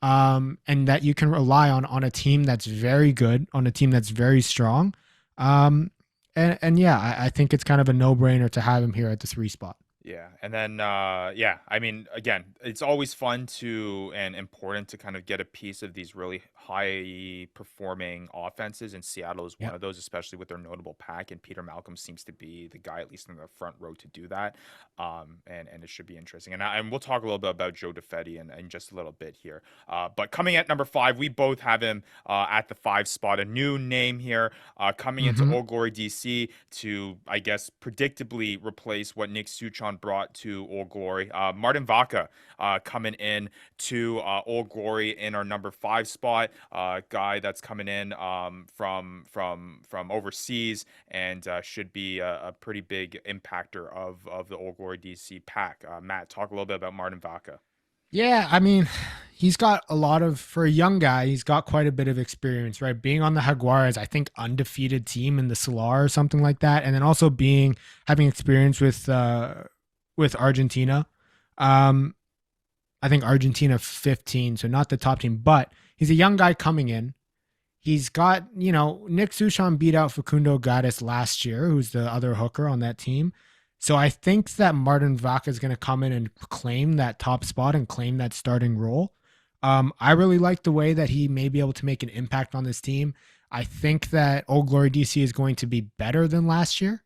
S3: and that you can rely on a team that's very good, on a team that's very strong. And yeah, I think it's kind of a no-brainer to have him here at the 3 spot.
S1: Yeah. And then, I mean, again, it's always fun and important to kind of get a piece of these really high performing offenses. And Seattle is one of those, especially with their notable pack. And Peter Malcolm seems to be the guy, at least in the front row, to do that. And it should be interesting. And we'll talk a little bit about Joe Taufetti in just a little bit here. But coming at number 5, we both have him at the 5 spot. A new name here coming into Old Glory DC to, I guess, predictably replace what Nick Suchon brought to Old Glory. Martin Vaca coming in to Old Glory in our number 5 spot. guy that's coming in from overseas, and should be a pretty big impactor of the Old Glory DC pack. Matt, talk a little bit about Martin Vaca.
S3: Yeah, I mean, he's got a lot of, for a young guy, he's got quite a bit of experience, right? Being on the Jaguares, I think undefeated team in the Salar or something like that, and then also having experience with Argentina. I think Argentina 15, so not the top team, but he's a young guy coming in. He's got, Nick Suchan beat out Facundo Gaddis last year, who's the other hooker on that team. So I think that Martin Vaca is going to come in and claim that top spot and claim that starting role. I really like the way that he may be able to make an impact on this team. I think that Old Glory DC is going to be better than last year,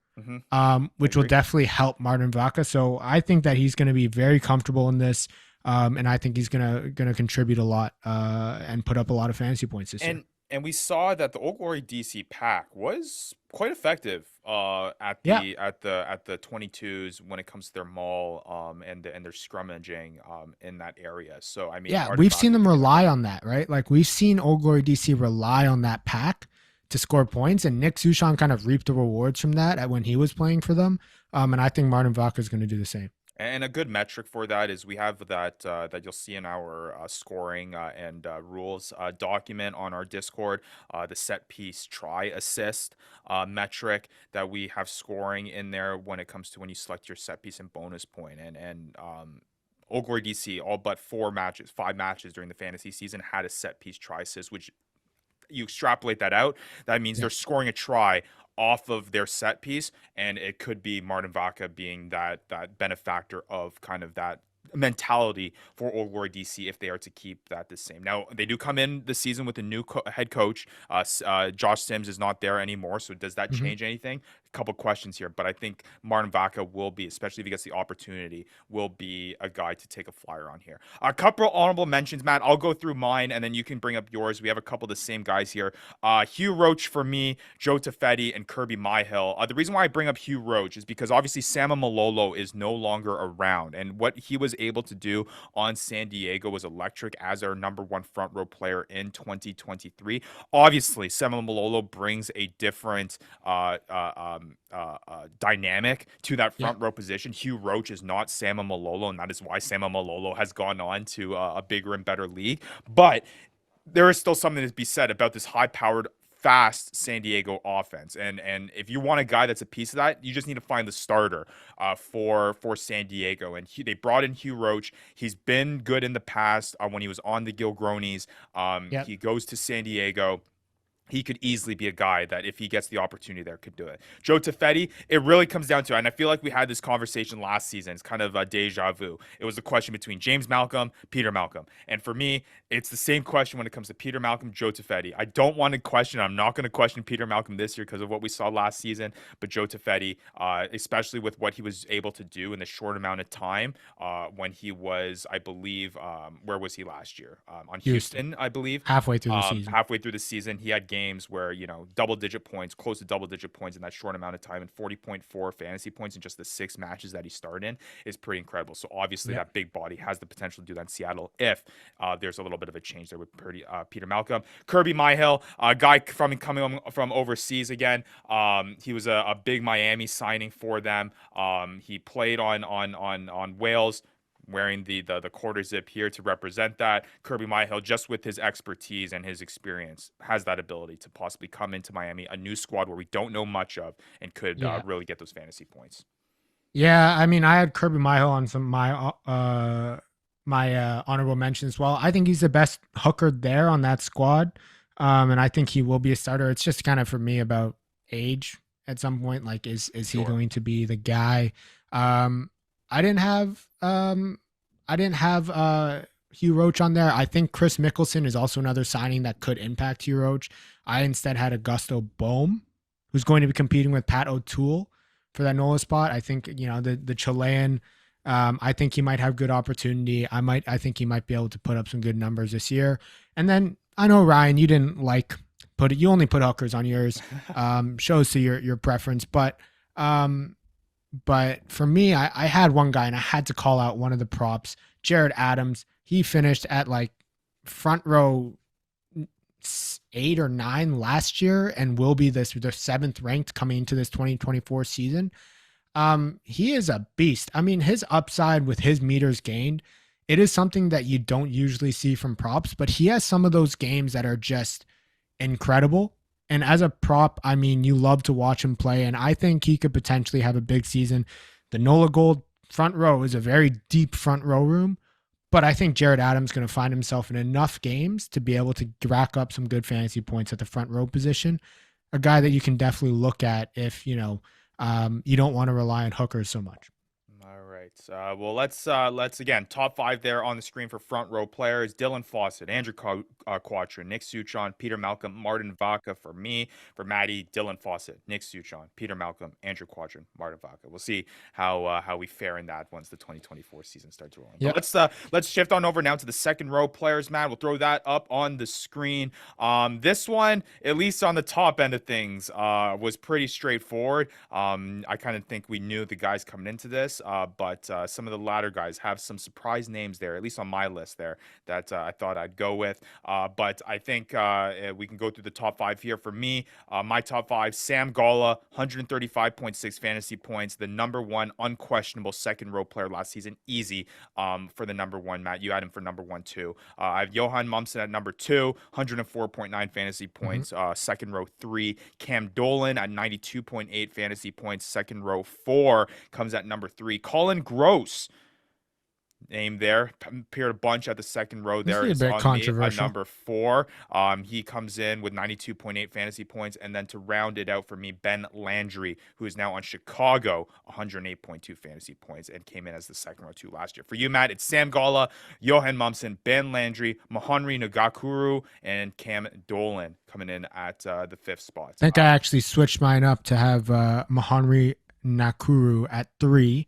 S3: which will definitely help Martin Vaca. So I think that he's going to be very comfortable in this, and I think he's going to contribute a lot and put up a lot of fantasy points this year.
S1: And we saw that the Old Glory DC pack was quite effective at the 22s when it comes to their maul and their scrummaging in that area. So I mean,
S3: we've seen them rely on that, right? Like we've seen Old Glory DC rely on that pack to score points, and Nick Suchan kind of reaped the rewards from that when he was playing for them. And I think Martin Vaca is going to do the same.
S1: And a good metric for that is we have that that you'll see in our scoring and rules document on our Discord, the set piece try assist metric that we have scoring in there when it comes to when you select your set piece and bonus point. And Old Glory DC, all but 5 matches during the fantasy season had a set piece try assist, which you extrapolate that out, that means they're scoring a try off of their set piece, and it could be Martin Vaca being that benefactor of kind of that mentality for Old Glory DC if they are to keep that the same. Now, they do come in the season with a new head coach. Josh Sims is not there anymore, so does that change anything? A couple questions here, but I think Martin Vaca will be, especially if he gets the opportunity, will be a guy to take a flyer on here. A couple honorable mentions, Matt. I'll go through mine, and then you can bring up yours. We have a couple of the same guys here. Hugh Roach for me, Joe Tafetti, and Kirby Myhill. The reason why I bring up Hugh Roach is because obviously Sama Malolo is no longer around, and what he was able to do on San Diego was electric as our number one front row player in 2023. Obviously, Sama Malolo brings a different dynamic to that front row position. Hugh Roach is not Sama Malolo, and that is why Sama Malolo has gone on to a bigger and better league. But there is still something to be said about this high-powered, fast San Diego offense, and if you want a guy that's a piece of that, you just need to find the starter for San Diego. And they brought in Hugh Roach. He's been good in the past when he was on the Gilgronis. He goes to San Diego. He could easily be a guy that if he gets the opportunity there could do it. Joe Tafetti, it really comes down to, and I feel like we had this conversation last season. It's kind of a deja vu. It was the question between James Malcolm, Peter Malcolm. And for me, it's the same question when it comes to Peter Malcolm, Joe Tafetti. I don't want to question, I'm not going to question Peter Malcolm this year because of what we saw last season, but Joe Tafetti, especially with what he was able to do in the short amount of time when he was, I believe, where was he last year? On Houston, I believe.
S3: Halfway through the season.
S1: Halfway through the season, he had games where, double-digit points, close to double-digit points in that short amount of time, and 40.4 fantasy points in just the 6 matches that he started in is pretty incredible. So obviously that big body has the potential to do that in Seattle if there's a little bit of a change there with Peter Malcolm. Kirby Myhill, a guy coming from overseas again. He was a big Miami signing for them. He played on Wales, wearing the quarter zip here to represent that. Kirby Myhill, just with his expertise and his experience, has that ability to possibly come into Miami, a new squad where we don't know much of, and could really get those fantasy points.
S3: Yeah, I mean, I had Kirby Myhill on some my honorable mentions as well. I think he's the best hooker there on that squad, and I think he will be a starter. It's just kind of for me about age at some point. Like, is he going to be the guy? I didn't have Hugh Roach on there. I think Chris Mickelson is also another signing that could impact Hugh Roach. I instead had Augusto Bohm, who's going to be competing with Pat O'Toole for that NOLA spot. I think, the Chilean, I think he might have good opportunity. I think he might be able to put up some good numbers this year. And then I know, Ryan, you didn't you only put hookers on yours, shows to your preference, but for me, I had one guy and I had to call out one of the props, Jared Adams. He finished at front row 8 or 9 last year and will be the 7th ranked coming into this 2024 season. He is a beast. I mean, his upside with his meters gained, it is something that you don't usually see from props, but he has some of those games that are just incredible. And as a prop, I mean, you love to watch him play, and I think he could potentially have a big season. The Nola Gold front row is a very deep front row room, but I think Jared Adams is going to find himself in enough games to be able to rack up some good fantasy points at the front row position. A guy that you can definitely look at if, you don't want to rely on hookers so much.
S1: All right. Well, let's again, top 5 there on the screen for front row players: Dylan Fawcett, Andrew Quatra, Nick Suchon, Peter Malcolm, Martin Vaca for me. For Maddie, Dylan Fawcett, Nick Suchon, Peter Malcolm, Andrew Quatra, Martin Vaca. We'll see how we fare in that once the 2024 season starts rolling. Yep. But let's shift on over now to the second row players, Matt. We'll throw that up on the screen. This one, at least on the top end of things, was pretty straightforward. I kind of think we knew the guys coming into this, but some of the latter guys have some surprise names there, at least on my list there, that I thought I'd go with. But I think we can go through the top 5 here. For me, my top 5: Sam Galla, 135.6 fantasy points, the number 1 unquestionable second row player last season. Easy for the number 1, Matt. You had him for number 1 too. I have Johan Mumsen at number 2, 104.9 fantasy points, second row 3. Cam Dolan at 92.8 fantasy points, second row 4, comes at number 3. Colin Gross, name there, appeared a bunch at the second row there.
S3: Is a bit controversial.
S1: At number 4. He comes in with 92.8 fantasy points, and then to round it out for me, Ben Landry, who is now on Chicago, 108.2 fantasy points, and came in as the second row 2 last year. For you, Matt, it's Sam Galla, Johan Mumsen, Ben Landry, Mahanri Nagakuru, and Cam Dolan coming in at the 5th spot.
S3: I think I actually switched mine up to have Mahanri Nakuru at 3,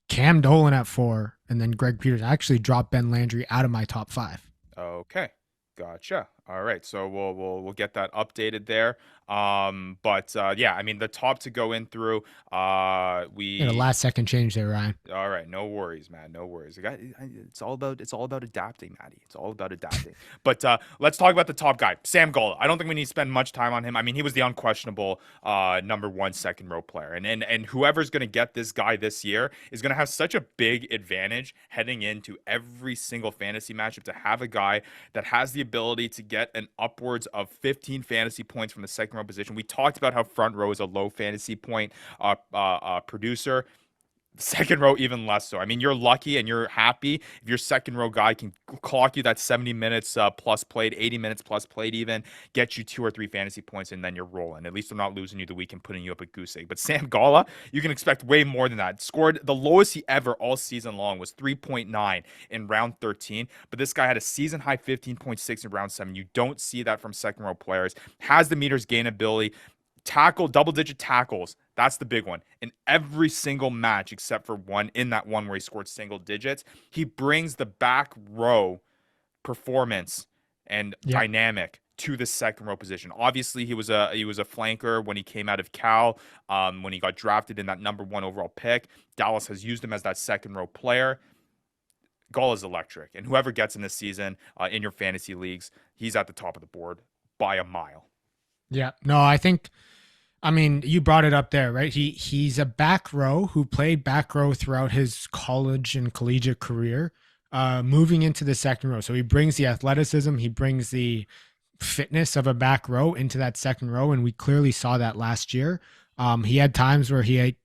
S3: Cam Dolan at 4, and then Greg Peters. I actually dropped Ben Landry out of my top 5.
S1: Okay, gotcha. All right, so we'll get that updated there. But yeah, I mean, the top to go in through, the
S3: last second change there, Ryan.
S1: All right, no worries, man, no worries. It's all about adapting, Maddie. It's all about adapting. But let's talk about the top guy, Sam Galla. I don't think we need to spend much time on him. I mean, he was the unquestionable number 1 second row player, and whoever's going to get this guy this year is going to have such a big advantage heading into every single fantasy matchup to have a guy that has the ability to get an upwards of 15 fantasy points from the second row position. We talked about how front row is a low fantasy point producer. Second row, even less so. I mean, you're lucky and you're happy if your second row guy can clock you that 70 minutes plus played, 80 minutes plus played, even get you 2 or 3 fantasy points, and then you're rolling. At least they're not losing you the week and putting you up a goose egg. But Sam Galla, you can expect way more than that. Scored the lowest he ever all season long was 3.9 in round 13. But this guy had a season high 15.6 in round 7. You don't see that from second row players. Has the meters gain ability. Double-digit tackles. That's the big one. In every single match except for one, in that one where he scored single digits, he brings the back row performance and dynamic to the second row position. Obviously, he was a flanker when he came out of Cal, when he got drafted in that number 1 overall pick. Dallas has used him as that second row player. Gall is electric, and whoever gets him this season in your fantasy leagues, he's at the top of the board by a mile.
S3: Yeah, no, I mean, you brought it up there, right? He's a back row who played back row throughout his college and collegiate career, moving into the second row. So he brings the athleticism, he brings the fitness of a back row into that second row, and we clearly saw that last year. He had times where he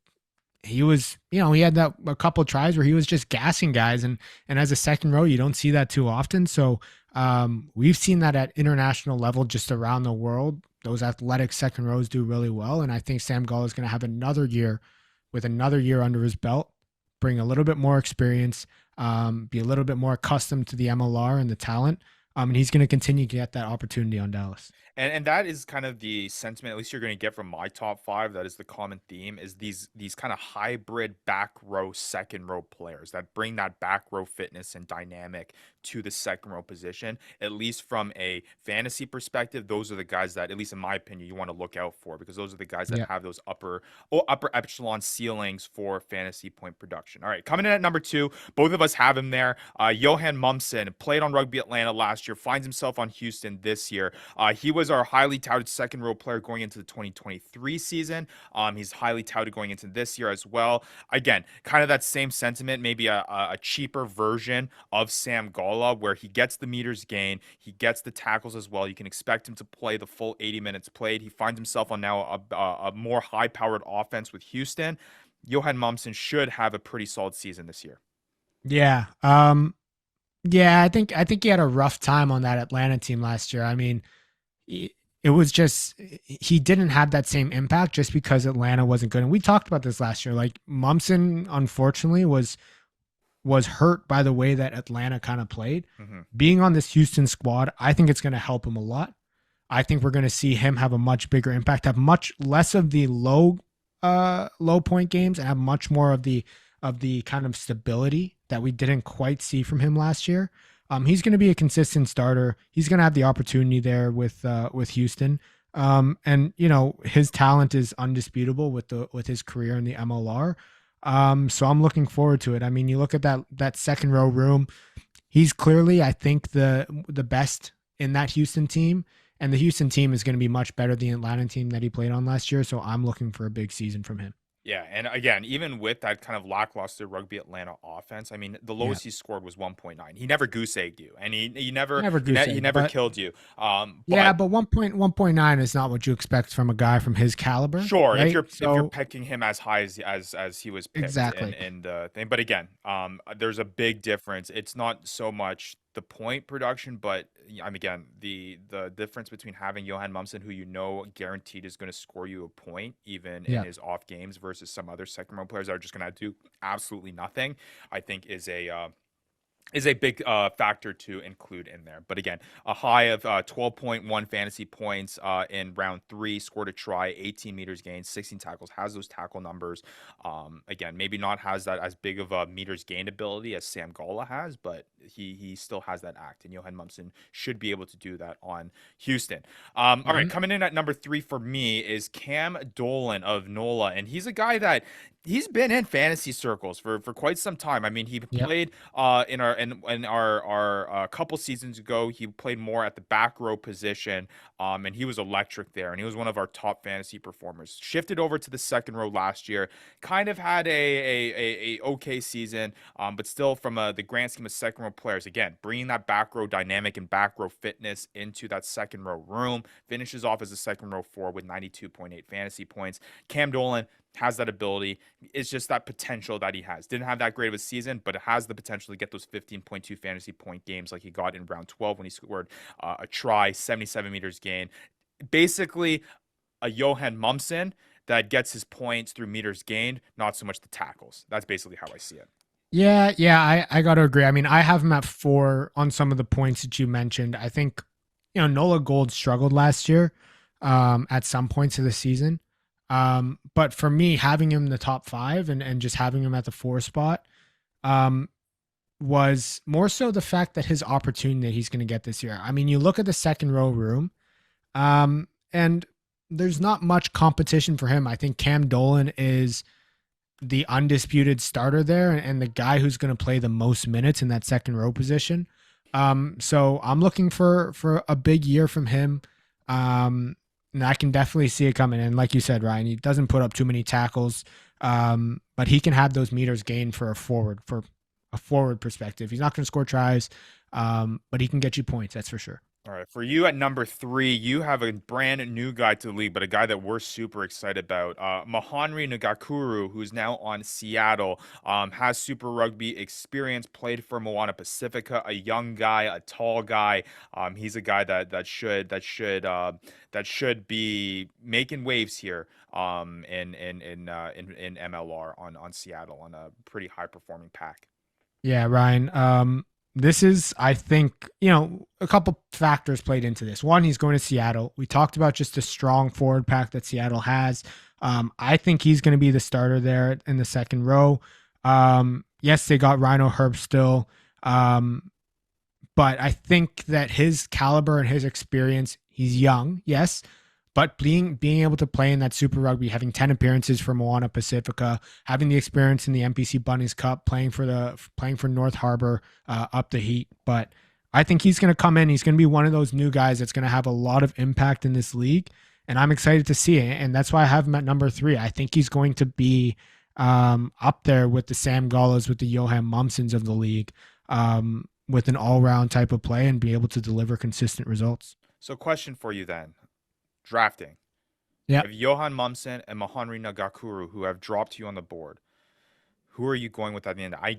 S3: was, he had a couple tries where he was just gassing guys, and as a second row, you don't see that too often. So we've seen that at international level, just around the world. Those athletic second rows do really well, and I think Sam Galla is going to have another year under his belt, bring a little bit more experience, be a little bit more accustomed to the MLR and the talent, and he's going to continue to get that opportunity on Dallas.
S1: And that is kind of the sentiment, at least you're going to get from my top 5. That is the common theme, is these kind of hybrid back row, second row players that bring that back row fitness and dynamic to the second row position. At least from a fantasy perspective, those are the guys that, at least in my opinion, you want to look out for, because those are the guys that have those upper echelon ceilings for fantasy point production. All right, coming in at number 2, both of us have him there. Johan Mumsen played on Rugby Atlanta last year. year, finds himself on Houston this year. He was our highly touted second row player going into the 2023 season. He's highly touted going into this year as well. Again, kind of that same sentiment, maybe a cheaper version of Sam Gala, where he gets the meters gain, he gets the tackles as well. You can expect him to play the full 80 minutes played. He finds himself on now a more high-powered offense with Houston. Johan Mumson should have a pretty solid season this year.
S3: Yeah. Yeah, I think he had a rough time on that Atlanta team last year. I mean, it was just he didn't have that same impact just because Atlanta wasn't good. And we talked about this last year. Like Mumson, unfortunately, was hurt by the way that Atlanta kind of played. Mm-hmm. Being on this Houston squad, I think it's going to help him a lot. I think we're going to see him have a much bigger impact, have much less of the low point games, and have much more of the kind of stability that we didn't quite see from him last year. He's going to be a consistent starter. He's going to have the opportunity there with Houston. And you know, his talent is undisputable with his career in the MLR. So I'm looking forward to it. I mean, you look at that second row room, he's clearly, I think, the best in that Houston team. And the Houston team is going to be much better than the Atlanta team that he played on last year. So I'm looking for a big season from him.
S1: Yeah, and again, even with that kind of lackluster Rugby Atlanta offense, I mean, the lowest he scored was 1.9. He never goose egged you, and he never killed you.
S3: But 1.9 is not what you expect from a guy from his caliber.
S1: Sure,
S3: right?
S1: if you're picking him as high as he was picked,
S3: exactly.
S1: in the thing. But again, there's a big difference. It's not so much the point production, but again, the difference between having Johan Mumson, who you know guaranteed is going to score you a point even in his off games, versus some other second row players that are just going to do absolutely nothing, I think is a big factor to include in there. But again, a high of 12.1 fantasy points in round 3, scored a try, 18 meters gained, 16 tackles, has those tackle numbers. Again, maybe not has that as big of a meters gained ability as Sam Gala has, but he still has that act, and Johan Mumson should be able to do that on Houston. All right, coming in at number 3 for me is Cam Dolan of NOLA, and he's a guy that he's been in fantasy circles for quite some time. I mean, he played in our couple seasons ago. He played more at the back row position, and he was electric there, and he was one of our top fantasy performers. Shifted over to the second row last year, kind of had a okay season, but still from the grand scheme of second row players, again, bringing that back row dynamic and back row fitness into that second row room, finishes off as a second row 4 with 92.8 fantasy points. Cam Dolan has that ability. It's just that potential that he has. Didn't have that great of a season, but it has the potential to get those 15.2 fantasy point games like he got in round 12 when he scored a try, 77 meters gain. Basically, a Johan Mumson that gets his points through meters gained, not so much the tackles. That's basically how I see it.
S3: Yeah, I got to agree. I mean, I have him at 4 on some of the points that you mentioned. I think, you know, Nola Gold struggled last year at some points of the season. But for me, having him in the top 5 and just having him at the 4 spot was more so the fact that his opportunity that he's going to get this year. I mean, you look at the second row room, and there's not much competition for him. I think Cam Dolan is the undisputed starter there and the guy who's going to play the most minutes in that second row position. So I'm looking for a big year from him. And I can definitely see it coming. And like you said, Ryan, he doesn't put up too many tackles, but he can have those meters gained for a forward perspective. He's not going to score tries, but he can get you points. That's for sure.
S1: All right, for you at number 3, you have a brand new guy to the league, but a guy that we're super excited about. Mahanri Ngakuru, who's now on Seattle, has Super Rugby experience, played for Moana Pacifica, a young guy, a tall guy. He's a guy that should be making waves here in MLR on Seattle, on a pretty high performing pack.
S3: Yeah, Ryan. This is, I think, you know, a couple factors played into this. One, he's going to Seattle. We talked about just the strong forward pack that Seattle has. I think he's going to be the starter there in the second row. Yes, they got Rhino Herb still. But I think that his caliber and his experience, he's young, yes, but being able to play in that Super Rugby, having 10 appearances for Moana Pacifica, having the experience in the MPC Bunnies Cup, playing for North Harbor up the heat. But I think he's going to come in. He's going to be one of those new guys that's going to have a lot of impact in this league. And I'm excited to see it. And that's why I have him at number 3. I think he's going to be up there with the Sam Gallas, with the Johan Mumsens of the league, with an all-round type of play and be able to deliver consistent results.
S1: So question for you then. Drafting.
S3: Yeah.
S1: If Johan Mumsen and Mahanri Nagakuru, who have dropped you on the board, who are you going with at the end? I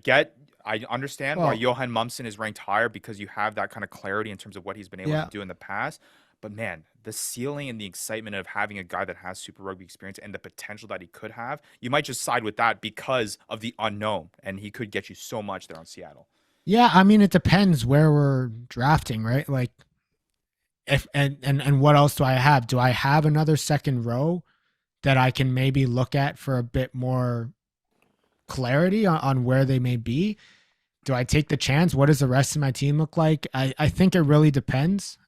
S1: understand why Johan Mumsen is ranked higher because you have that kind of clarity in terms of what he's been able to do in the past. But man, the ceiling and the excitement of having a guy that has Super Rugby experience and the potential that he could have, you might just side with that because of the unknown, and he could get you so much there on Seattle.
S3: Yeah, I mean, it depends where we're drafting, right? Like, if and what else do I have? Do I have another second row that I can maybe look at for a bit more clarity on where they may be? Do I take the chance? What does the rest of my team look like? I think it really depends.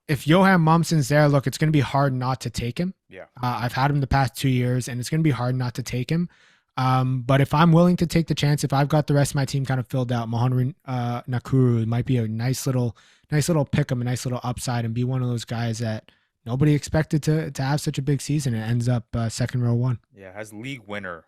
S3: If Johan Mumsen's there, look, it's going to be hard not to take him.
S1: Yeah.
S3: I've had him the past 2 years, and it's going to be hard not to take him. But if I'm willing to take the chance, if I've got the rest of my team kind of filled out, Mahanri Nakuru might be a nice little pick 'em, a nice little upside, and be one of those guys that nobody expected to have such a big season and ends up second row 1.
S1: Yeah, has league winner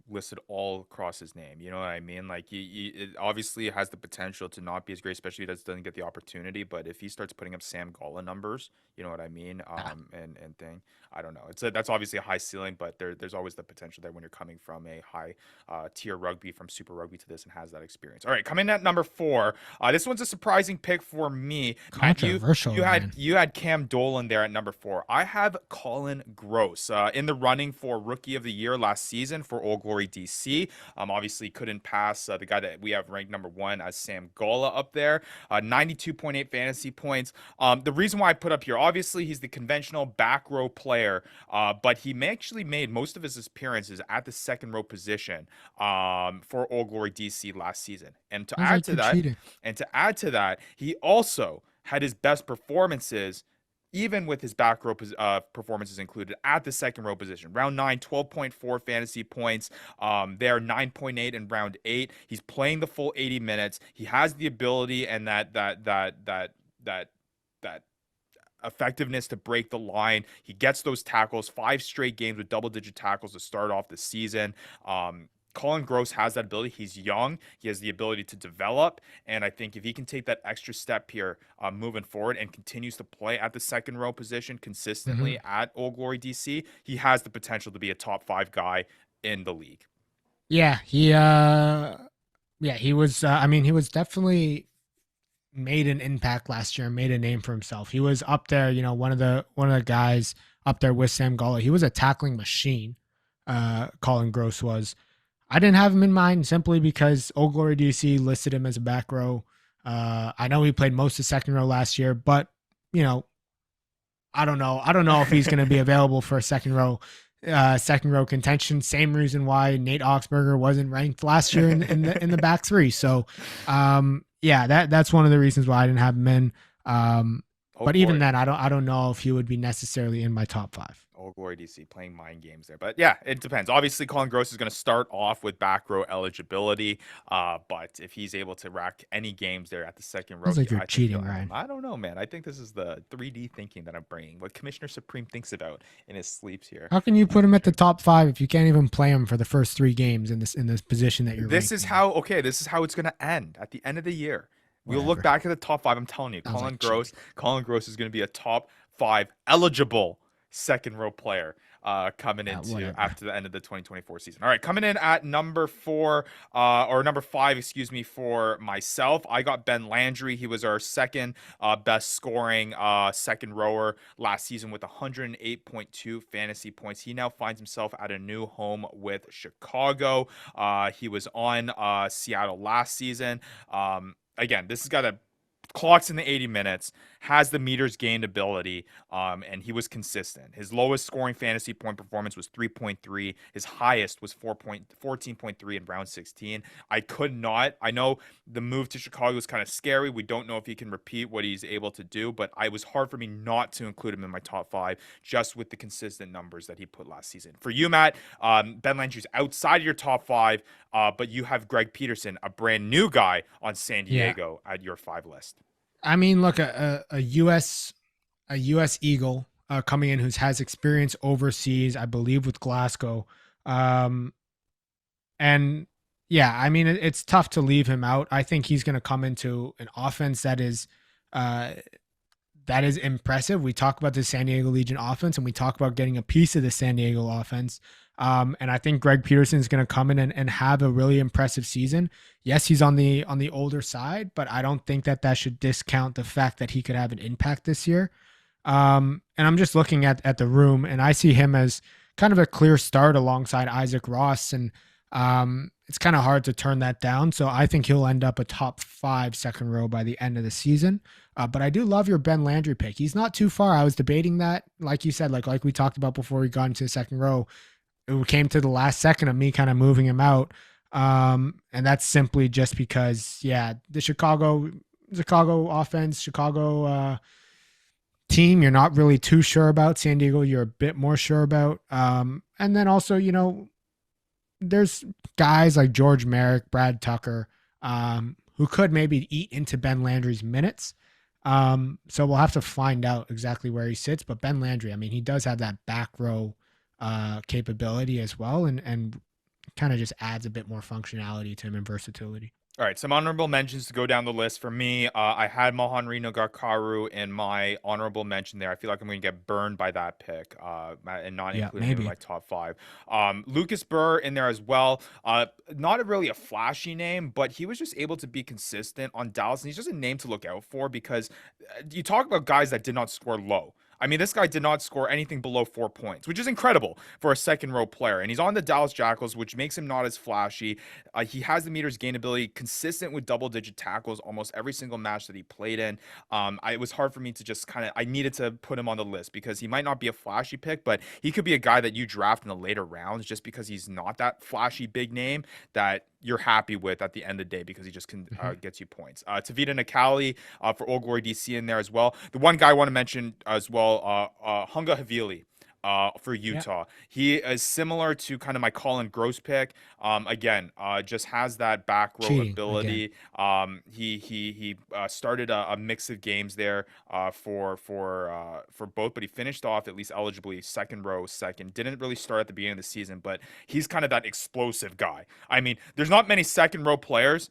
S1: listed all across his name. You know what I mean? Like, it obviously has the potential to not be as great, especially if he doesn't get the opportunity. But if he starts putting up Sam Galla numbers, you know what I mean? And thing, I don't know. That's obviously a high ceiling, but there's always the potential there when you're coming from a high tier rugby, from Super Rugby to this, and has that experience. All right, coming at number 4. This one's a surprising pick for me.
S3: Controversial.
S1: You had Cam Dolan there at number 4. I have Colin Gross in the running for Rookie of the Year last season for Old Glory DC. Obviously couldn't pass the guy that we have ranked number 1 as Sam Galla up there. 92.8 fantasy points. The reason why I put up here, obviously he's the conventional back row player, but he actually made most of his appearances at the second row position for Old Glory DC last season. And to add to that, he also had his best performances, even with his back row performances included, at the second row position. Round 9, 12.4 fantasy points. There, 9.8 in round 8. He's playing the full 80 minutes. He has the ability and that effectiveness to break the line. He gets those tackles, 5 straight games with double-digit tackles to start off the season. Colin Gross has that ability. He's young. He has the ability to develop. And I think if he can take that extra step here moving forward and continues to play at the second row position consistently at Old Glory DC, he has the potential to be a top 5 guy in the league.
S3: Yeah, he was, he was definitely made an impact last year and made a name for himself. He was up there, one of the guys up there with Sam Galla. He was a tackling machine. Colin Gross was. I didn't have him in mind simply because Old Glory DC listed him as a back row. I know he played most of second row last year, but I don't know. I don't know if he's going to be available for a second row contention. Same reason why Nate Oxberger wasn't ranked last year in the back 3. So, that's one of the reasons why I didn't have him in. But even then, I don't know if he would be necessarily in my top 5.
S1: Old Glory DC playing mind games there. But yeah, it depends. Obviously, Colin Gross is going to start off with back row eligibility. But if he's able to rack any games there at the second row,
S3: sounds like you're cheating, Ryan.
S1: I don't know, man. I think this is the 3D thinking that I'm bringing, what Commissioner Supreme thinks about in his sleeps here.
S3: How can you put him at the top 5 if you can't even play him for the first 3 games in this position that you're
S1: This is how it's going to end at the end of the year. We'll look back at the top 5. I'm telling you, Colin Gross is going to be a top 5 eligible second row player coming into after the end of the 2024 season. All right, coming in at number 5, for myself, I got Ben Landry. He was our second best scoring second rower last season with 108.2 fantasy points. He now finds himself at a new home with Chicago. He was on Seattle last season. Again, this has got a clocks in the 80 minutes, has the meters gained ability, and he was consistent. His lowest scoring fantasy point performance was 3.3. His highest was 14.3 in round 16. I know the move to Chicago is kind of scary. We don't know if he can repeat what he's able to do, but it was hard for me not to include him in my top 5 just with the consistent numbers that he put last season. For you, Matt, Ben Landry's outside of your top 5, but you have Greg Peterson, a brand new guy on San Diego, at your 5 list.
S3: I mean, look, a U.S. Eagle coming in who has experience overseas, I believe, with Glasgow, and yeah, I mean, it's tough to leave him out. I think he's going to come into an offense that is impressive. We talk about the San Diego Legion offense, and we talk about getting a piece of the San Diego offense. And I think Greg Peterson is going to come in and have a really impressive season. Yes, he's on the older side, but I don't think that should discount the fact that he could have an impact this year. And I'm just looking at the room, and I see him as kind of a clear start alongside Isaac Ross, and it's kind of hard to turn that down. So I think he'll end up a top 5 second row by the end of the season. But I do love your Ben Landry pick. He's not too far. I was debating that, like you said, like we talked about before we got into the second row. It came to the last second of me kind of moving him out. And that's simply just because, the Chicago offense, Chicago team, you're not really too sure about. San Diego, you're a bit more sure about. And then also, there's guys like George Merrick, Brad Tucker, who could maybe eat into Ben Landry's minutes. So we'll have to find out exactly where he sits. But Ben Landry, I mean, he does have that back row capability as well, and kind of just adds a bit more functionality to him and versatility.
S1: All right, some honorable mentions to go down the list. For me, I had Mahanri Nogakaru in my honorable mention there. I feel like I'm going to get burned by that pick and not including him in my top 5. Lucas Burr in there as well. Not really a flashy name, but he was just able to be consistent on Dallas, and he's just a name to look out for because you talk about guys that did not score low. I mean, this guy did not score anything below 4 points, which is incredible for a second row player. And he's on the Dallas Jackals, which makes him not as flashy. He has the meters gain ability consistent with double-digit tackles almost every single match that he played in. It was hard for me to just I needed to put him on the list because he might not be a flashy pick, but he could be a guy that you draft in the later rounds just because he's not that flashy big name that you're happy with at the end of the day because he just gets you points. Tavita Nakali for Old Glory DC in there as well. The one guy I want to mention as well, Hunga Havili for Utah. He is similar to kind of my Colin Gross pick. Again, just has that back row ability. He started a mix of games there for both, but he finished off at least eligibly second row. Didn't really start at the beginning of the season, but he's kind of that explosive guy. I mean, there's not many second row players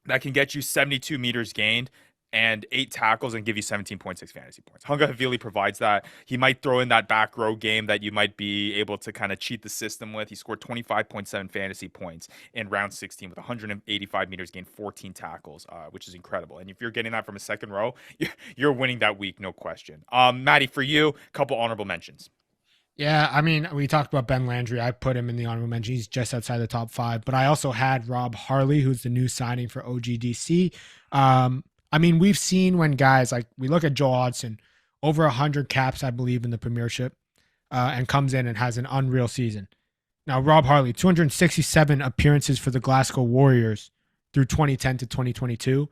S1: that can get you 72 meters gained and 8 tackles and give you 17.6 fantasy points. Hunga Havili provides that. He might throw in that back row game that you might be able to kind of cheat the system with. He scored 25.7 fantasy points in round 16 with 185 meters gained, 14 tackles, which is incredible. And if you're getting that from a second row, you're winning that week, no question. Maddie, for you, a couple honorable mentions.
S3: Yeah, I mean, we talked about Ben Landry. I put him in the honorable mention. He's just outside the top 5. But I also had Rob Harley, who's the new signing for OGDC. I mean, we've seen when guys like we look at Joel Hodgson, over 100 caps, I believe, in the Premiership, and comes in and has an unreal season. Now, Rob Harley, 267 appearances for the Glasgow Warriors through 2010 to 2022.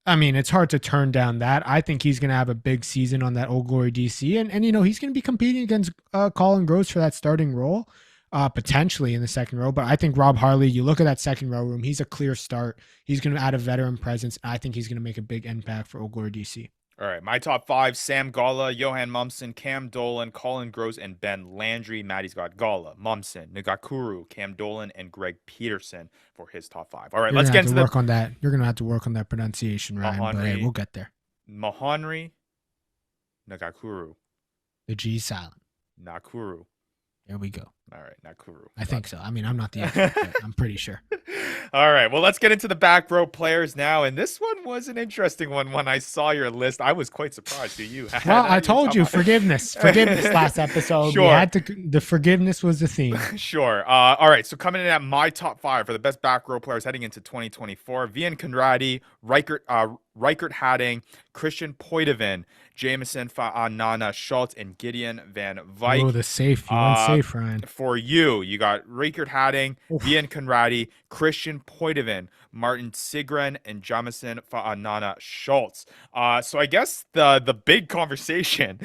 S3: I mean, it's hard to turn down that. I think he's going to have a big season on that Old Glory DC. And he's going to be competing against Colin Gross for that starting role, potentially in the second row. But I think Rob Harley, you look at that second row room, he's a clear start. He's going to add a veteran presence. And I think he's going to make a big impact for Old Glory DC.
S1: All right, my top 5, Sam Gala, Johan Mumson, Cam Dolan, Colin Gross, and Ben Landry. Maddie's got Gala, Mumson, Nagakuru, Cam Dolan, and Greg Peterson for his top 5. All right, let's get into
S3: work on that. You're going to have to work on that pronunciation, Ryan, but hey, we'll get there.
S1: Mahanri, Nagakuru.
S3: The G silent.
S1: Nakuru.
S3: There we go.
S1: All right, not Kuru.
S3: I think so. I mean, I'm not the expert, but I'm pretty sure.
S1: All right, well, let's get into the back row players now. And this one was an interesting one. When I saw your list, I was quite surprised.
S3: Well, I told you, forgiveness last episode.
S1: Sure.
S3: We had to, the forgiveness was the theme.
S1: Sure. All right, so coming in at my top 5 for the best back row players heading into 2024, Vian Conradi, Reichert Hadding, Christian Poitevin, Jameson Fa'anana Schultz, and Gideon Van Vyk.
S3: Oh, the safe. You went safe, Ryan.
S1: For you got Reichert Hadding, Vian Conradi, Christian Poitevin, Martin Sigren, and Jamison Fa'anana Schultz. So I guess the big conversation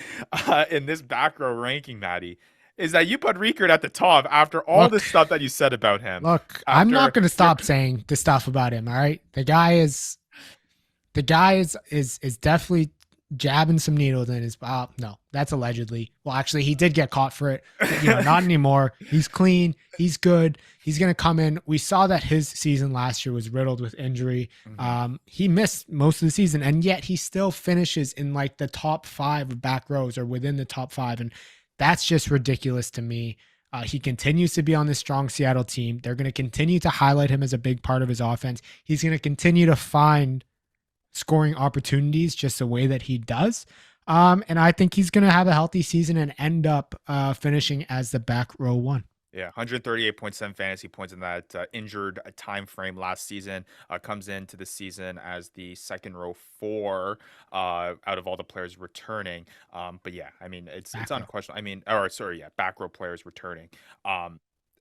S1: in this back row ranking, Maddie, is that you put Reichert at the top after all the stuff that you said about him.
S3: Look, I'm not going to stop saying the stuff about him, all right? The guy is definitely jabbing some needles in his no, that's allegedly. Well, actually, he did get caught for it. Not anymore. He's clean. He's good. He's going to come in. We saw that his season last year was riddled with injury. He missed most of the season, and yet he still finishes in like the top 5 of back rows or within the top 5, and that's just ridiculous to me. He continues to be on this strong Seattle team. They're going to continue to highlight him as a big part of his offense. He's going to continue to find scoring opportunities just the way that he does. And I think he's going to have a healthy season and end up finishing as the back row 1.
S1: Yeah, 138.7 fantasy points in that injured time frame last season. Comes into the season as the second row 4 out of all the players returning. But yeah, I mean, it's unquestionable. I mean, back row players returning.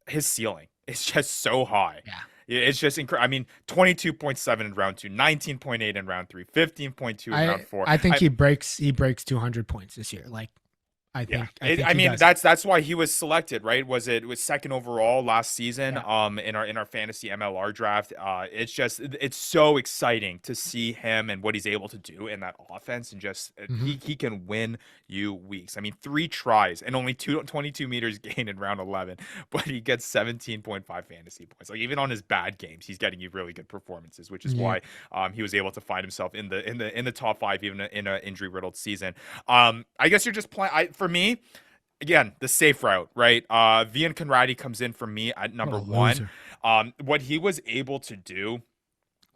S1: His ceiling is just so high.
S3: Yeah.
S1: It's just incredible. I mean, 22.7 in round 2, 19.8 in round 3, 15.2 in round 4.
S3: I think he breaks 200 points this year. Like, I think
S1: that's why he was selected, right? Was second overall last season in our fantasy MLR draft. It's so exciting to see him and what he's able to do in that offense, and just he can win you weeks. I mean, 3 tries and only 22 meters gained in round 11, but he gets 17.5 fantasy points. Like, even on his bad games, he's getting you really good performances, which is why he was able to find himself in the top 5 even in an injury riddled season. I guess you're just playing. For me, again, the safe route, right? Vian Conradi comes in for me at number 1. What he was able to do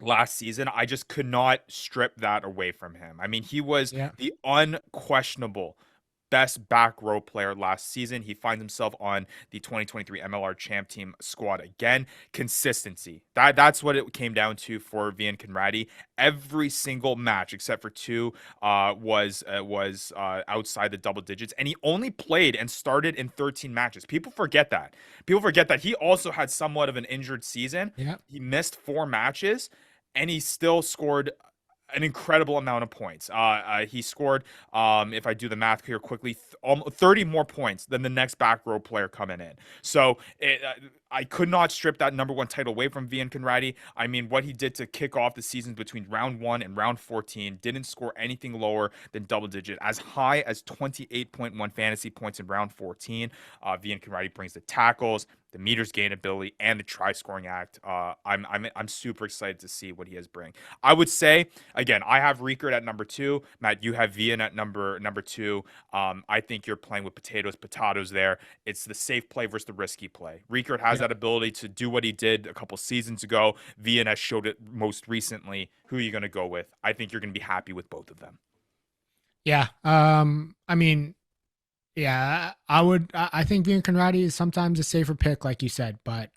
S1: last season, I just could not strip that away from him. I mean, he was the unquestionable best back row player last season. He finds himself on the 2023 MLR champ team squad again. Consistency. That's what it came down to for Vian Conradi. Every single match except for 2 was outside the double digits, and he only played and started in 13 matches. People forget that. He also had somewhat of an injured season. Yeah. He missed 4 matches, and he still scored an incredible amount of points. He scored, if I do the math here quickly, 30 more points than the next back row player coming in. So I could not strip that number 1 title away from Vian Conradi. I mean, what he did to kick off the season between round 1 and round 14, didn't score anything lower than double digit, as high as 28.1 fantasy points in round 14. Vian Conradi brings the tackles, the meters gain ability, and the try scoring act. I'm super excited to see what he has bring. I would say, again, I have Reichert at number 2. Matt, you have Vian at number 2. I think you're playing with potatoes there. It's the safe play versus the risky play. Reichert has that ability to do what he did a couple seasons ago. Vian has showed it most recently. Who are you going to go with? I think you're going to be happy with both of them.
S3: Yeah. I mean, yeah, I think Vian Conradi is sometimes a safer pick, like you said, but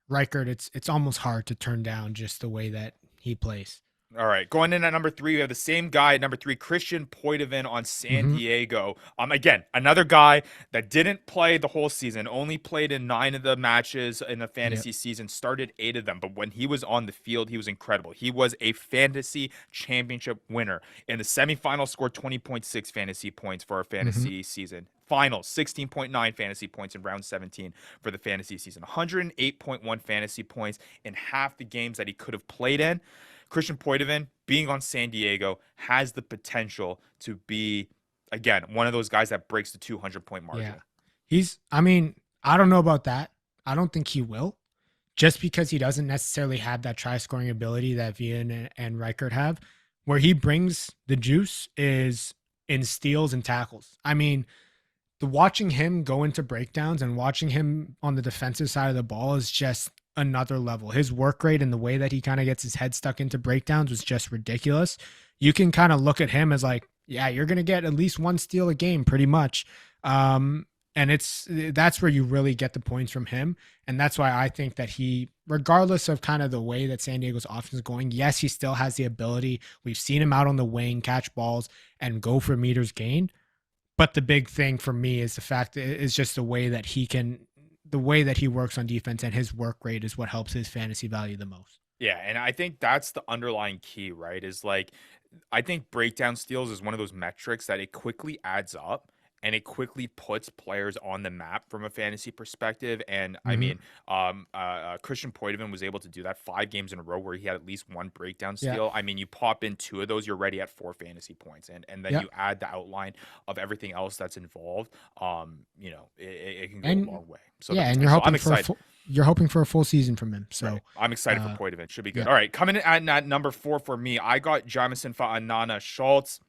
S3: Reichert, it's almost hard to turn down just the way that he plays.
S1: All right, going in at number 3, we have the same guy at number 3, Christian Poitevin on San Diego. Again, another guy that didn't play the whole season, only played in 9 of the matches in the fantasy season, started 8 of them. But when he was on the field, he was incredible. He was a fantasy championship winner. In the semifinals, scored 20.6 fantasy points for our fantasy season. Finals, 16.9 fantasy points in round 17 for the fantasy season. 108.1 fantasy points in half the games that he could have played in. Christian Poitevin, being on San Diego, has the potential to be, again, one of those guys that breaks the 200-point margin.
S3: Yeah. I don't know about that. I don't think he will, just because he doesn't necessarily have that try-scoring ability that Vian and Reichert have. Where he brings the juice is in steals and tackles. I mean, the watching him go into breakdowns and watching him on the defensive side of the ball is just another level. His work rate and the way that he kind of gets his head stuck into breakdowns was just ridiculous. You can kind of look at him as like, yeah, you're going to get at least one steal a game pretty much. And that's where you really get the points from him. And that's why I think that he, regardless of kind of the way that San Diego's offense is going, yes, he still has the ability. We've seen him out on the wing, catch balls and go for meters gained. But the big thing for me is the fact is just the way that he works on defense, and his work rate is what helps his fantasy value the most.
S1: Yeah, and I think that's the underlying key, right? Is like, I think breakdown steals is one of those metrics that it quickly adds up and it quickly puts players on the map from a fantasy perspective. And I mean, Christian Poitevin was able to do that 5 games in a row where he had at least one breakdown steal. Yeah. I mean, you pop in 2 of those, you're ready at 4 fantasy points. And then you add the outline of everything else that's involved. You know, it can go a long way. So
S3: yeah, and you're hoping you're hoping for a full season from him. So
S1: right. I'm excited for Poitevin. Should be good. Yeah. All right, coming in at number 4 for me, I got Jamison Fa'anana Schultz.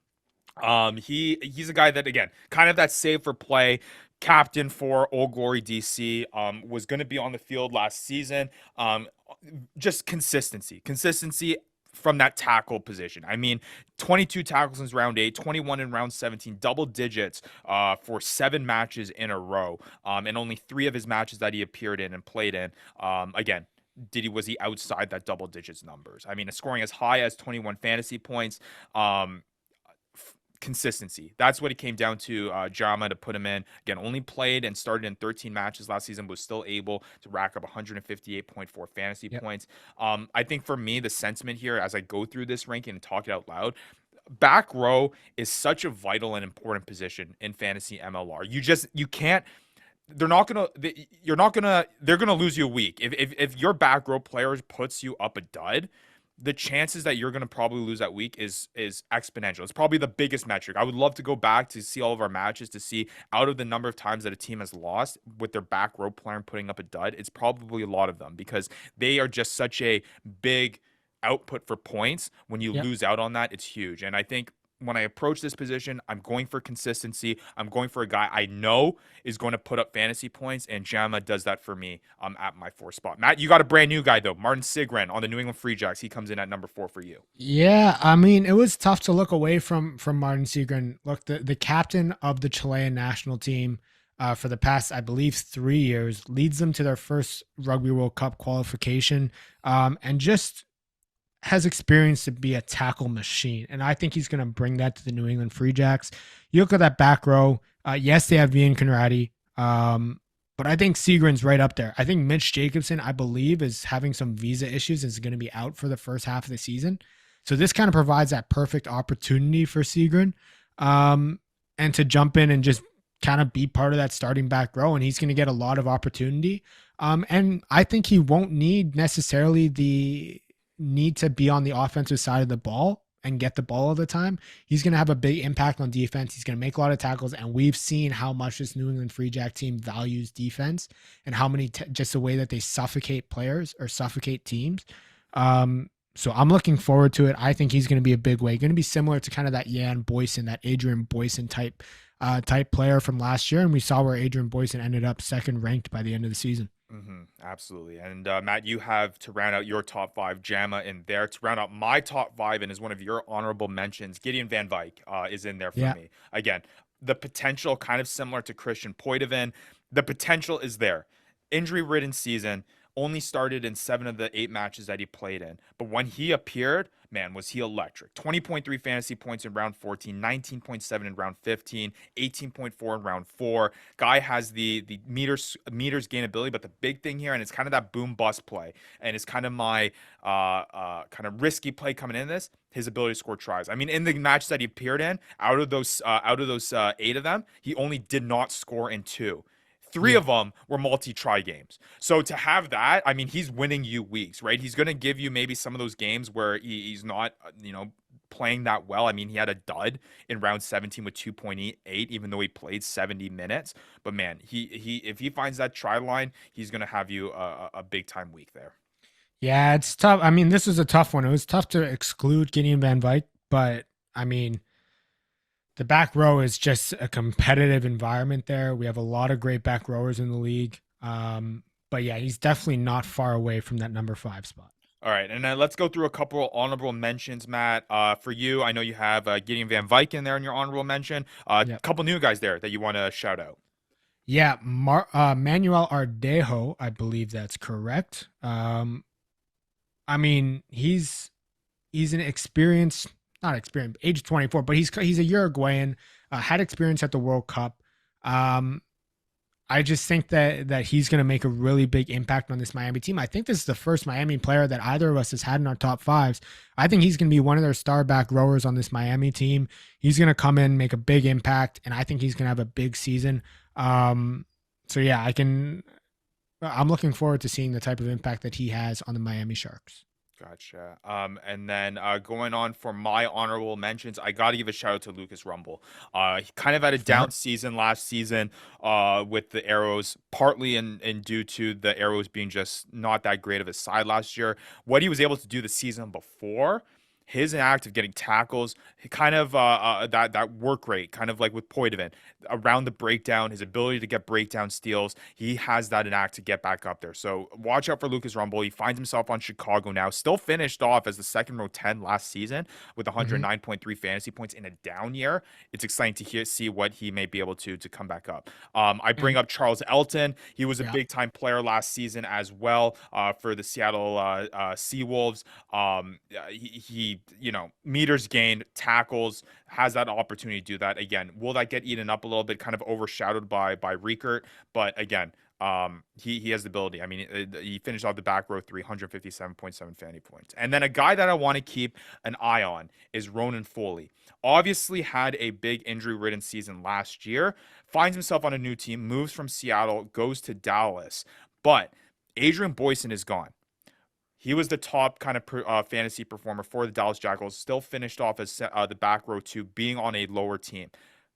S1: He's a guy that, again, kind of that save for play captain for Old Glory DC, was going to be on the field last season. Just consistency from that tackle position. I mean, 22 tackles in round 8, 21 in round 17, double digits for 7 matches in a row. And only 3 of his matches that he appeared in and played in, again, was he outside that double digits numbers? I mean, scoring as high as 21 fantasy points. Consistency. That's what it came down to. Jama to put him in. Again, only played and started in 13 matches last season, was still able to rack up 158.4 fantasy points. I think for me, the sentiment here as I go through this ranking and talk it out loud, back row is such a vital and important position in fantasy MLR. You can't. They're gonna lose you a week if your back row player puts you up a dud. The chances that you're going to probably lose that week is exponential. It's probably the biggest metric. I would love to go back to see all of our matches to see out of the number of times that a team has lost with their back row player putting up a dud. It's probably a lot of them because they are just such a big output for points. When you lose out on that, it's huge. And I think when I approach this position, I'm going for consistency. I'm going for a guy I know is going to put up fantasy points, and Jama does that for me at my 4 spot. Matt, you got a brand new guy, though. Martin Sigren on the New England Free Jacks. He comes in at number 4 for you.
S3: Yeah, I mean, it was tough to look away from Martin Sigren. Look, the captain of the Chilean national team for the past, I believe, 3 years, leads them to their first Rugby World Cup qualification, and just has experience to be a tackle machine. And I think he's going to bring that to the New England Free Jacks. You look at that back row. Yes, they have Vian Conradi. But I think Segren's right up there. I think Mitch Jacobson, I believe, is having some visa issues and is going to be out for the first half of the season. So this kind of provides that perfect opportunity for Sigren and to jump in and just kind of be part of that starting back row. And he's going to get a lot of opportunity. And I think he won't necessarily need to be on the offensive side of the ball and get the ball all the time. He's going to have a big impact on defense. He's going to make a lot of tackles. And we've seen how much this New England Free Jack team values defense and how many, just the way that they suffocate players or suffocate teams. So I'm looking forward to it. I think he's going to be a big way, going to be similar to kind of that Jan Boyson, that Adrian Boyson type player from last year. And we saw where Adrian Boyson ended up second ranked by the end of the season.
S1: Absolutely. And Matt, you have to round out your top 5 Jama in there. To round out my top 5 and is one of your honorable mentions, Gideon Van Vyk is in there for me. Again, the potential kind of similar to Christian Poitevin. The potential is there. Injury-ridden season, only started in 7 of the 8 matches that he played in. But when he appeared, man, was he electric. 20.3 fantasy points in round 14, 19.7 in round 15, 18.4 in round 4. Guy has the meters gain ability, but the big thing here, and it's kind of that boom bust play, and it's kind of my kind of risky play coming in this, his ability to score tries. I mean, in the matches that he appeared in, out of those 8 of them, he only did not score in 2. 3 of them were multi-try games. So to have that, I mean, he's winning you weeks, right? He's going to give you maybe some of those games where he's not, playing that well. I mean, he had a dud in round 17 with 2.8, even though he played 70 minutes. But man, he if he finds that try line, he's going to have you a big time week there.
S3: Yeah, it's tough. I mean, this was a tough one. It was tough to exclude Gideon Van Vyk, but I mean, The back row is just a competitive environment there. We have a lot of great back rowers in the league. But yeah, he's definitely not far away from that number 5 spot.
S1: All right, and then let's go through a couple honorable mentions, Matt. For you, I know you have Gideon Van Vyk in there in your honorable mention. A
S3: Yep.
S1: couple new guys there that you want to shout out.
S3: Yeah, Manuel Ardejo, I believe that's correct. I mean, he's an experienced, not experienced, age 24, but he's a Uruguayan, had experience at the World Cup. I just think that he's going to make a really big impact on this Miami team. I think this is the first Miami player that either of us has had in our top 5s. I think he's going to be one of their star back rowers on this Miami team. He's going to come in, make a big impact, and I think he's going to have a big season. So yeah, I'm looking forward to seeing the type of impact that he has on the Miami Sharks.
S1: Gotcha. And then going on for my honorable mentions, I got to give a shout out to Lucas Rumble. He kind of had a down season last season with the Arrows, partly in due to the Arrows being just not that great of a side last year. What he was able to do the season before, his act of getting tackles, kind of that work rate, kind of like with Poitevin, around the breakdown, his ability to get breakdown steals, he has that in act to get back up there. So watch out for Lucas Rumble. He finds himself on Chicago now, still finished off as the second row 10 last season with 109.3 fantasy points in a down year. It's exciting to see what he may be able to come back up. I bring up Charles Elton. He was a big time player last season as well for the Seattle Seawolves. He meters gained, tackles, has that opportunity to do that. Again, will that get eaten up a little bit, kind of overshadowed by Riekert? But again, he has the ability. I mean, he finished off the back row 357.7 fantasy points. And then a guy that I want to keep an eye on is Ronan Foley. Obviously had a big injury-ridden season last year, finds himself on a new team, moves from Seattle, goes to Dallas. But Adrian Boyson is gone. He was the top kind of fantasy performer for the Dallas Jackals, still finished off as the back row 2, being on a lower team.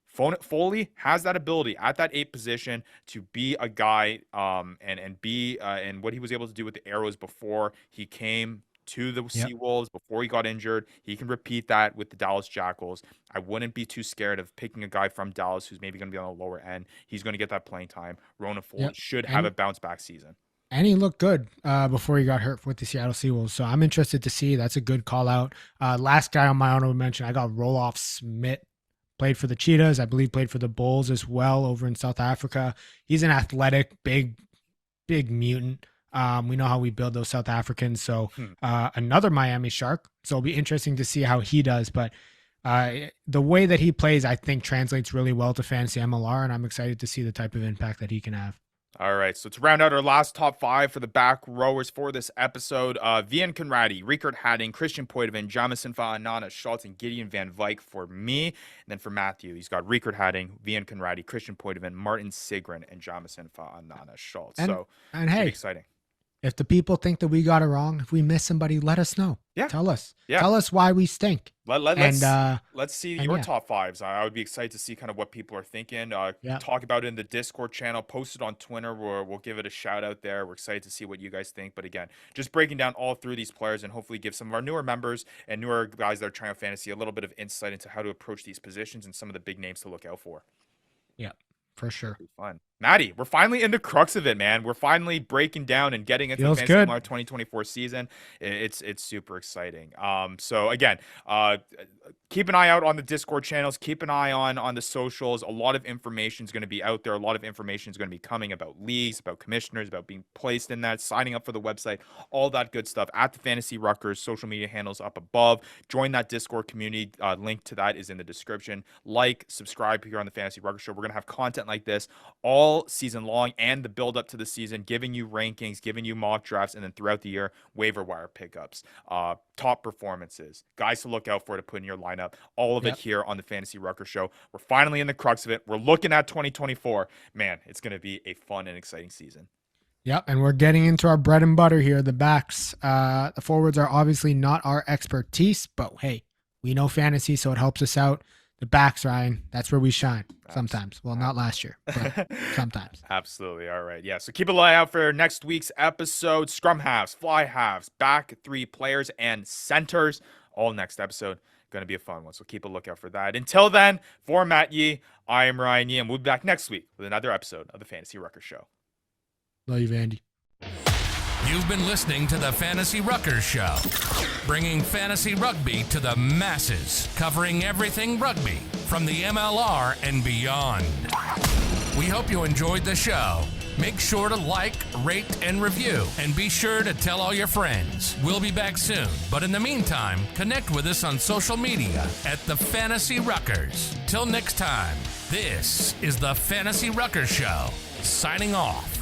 S1: Foley has that ability at that 8 position to be a guy and be and what he was able to do with the Arrows before he came to the Seawolves, before he got injured. He can repeat that with the Dallas Jackals. I wouldn't be too scared of picking a guy from Dallas who's maybe going to be on the lower end. He's going to get that playing time. Ronan Foley should have a bounce back season.
S3: And he looked good before he got hurt with the Seattle Seawolves. So I'm interested to see. That's a good call out. Last guy on my honorable mention, I got Roloff Smith. Played for the Cheetahs. I believe played for the Bulls as well over in South Africa. He's an athletic, big mutant. We know how we build those South Africans. So another Miami Shark. So it'll be interesting to see how he does. But the way that he plays, I think, translates really well to fantasy MLR. And I'm excited to see the type of impact that he can have.
S1: All right, so to round out our last top 5 for the back rowers for this episode, Vian Conradi, Riekert Hadding, Christian Poitevin, Jamison Fa'anana Schultz, and Gideon Van Vyk for me. And then for Matthew, he's got Riekert Hadding, Vian Conradi, Christian Poitevin, Martin Sigren, and Jamison Fa'anana Schultz.
S3: And hey,
S1: exciting.
S3: If the people think that we got it wrong, if we miss somebody, let us know.
S1: Yeah.
S3: Tell us.
S1: Yeah.
S3: Tell us why we stink.
S1: Let's see your top 5s. I would be excited to see kind of what people are thinking. Talk about it in the Discord channel. Post it on Twitter. We'll give it a shout out there. We're excited to see what you guys think. But again, just breaking down all through these players and hopefully give some of our newer members and newer guys that are trying out fantasy a little bit of insight into how to approach these positions and some of the big names to look out for.
S3: Yeah, for sure.
S1: It'll be fun. Maddie, we're finally in the crux of it, man. We're finally breaking down and getting into the Fantasy MLR 2024 season. It's super exciting. So again, keep an eye out on the Discord channels. Keep an eye on the socials. A lot of information is going to be out there. A lot of information is going to be coming about leagues, about commissioners, about being placed in that, signing up for the website, all that good stuff at the Fantasy Ruckers social media handles up above. Join that Discord community. Link to that is in the description. Like, subscribe here on the Fantasy Ruckers Show. We're going to have content like this all season long and the build up to the season, giving you rankings, giving you mock drafts, and then throughout the year, waiver wire pickups, top performances, guys to look out for to put in your lineup, all of it here on the Fantasy Ruckers Show. We're finally in the crux of it. We're looking at 2024. Man, it's going to be a fun and exciting season.
S3: Yep, and we're getting into our bread and butter here, the backs. The forwards are obviously not our expertise, but hey, we know fantasy, so it helps us out. The backs, Ryan, that's where we shine sometimes. Well, not last year, but sometimes.
S1: Absolutely. All right. Yeah. So keep an eye out for next week's episode. Scrum halves, fly halves, back 3 players, and centers. All next episode. Going to be a fun one, so keep a lookout for that. Until then, for Matt Yee, I am Ryan Yee, and we'll be back next week with another episode of the Fantasy Ruckers Show.
S3: Love you, Andy.
S2: You've been listening to the Fantasy Ruckers Show, bringing fantasy rugby to the masses, covering everything rugby from the MLR and beyond. We hope you enjoyed the show. Make sure to like, rate, and review, and be sure to tell all your friends. We'll be back soon, but in the meantime, connect with us on social media at the Fantasy Ruckers. Till next time, this is the Fantasy Ruckers Show, signing off.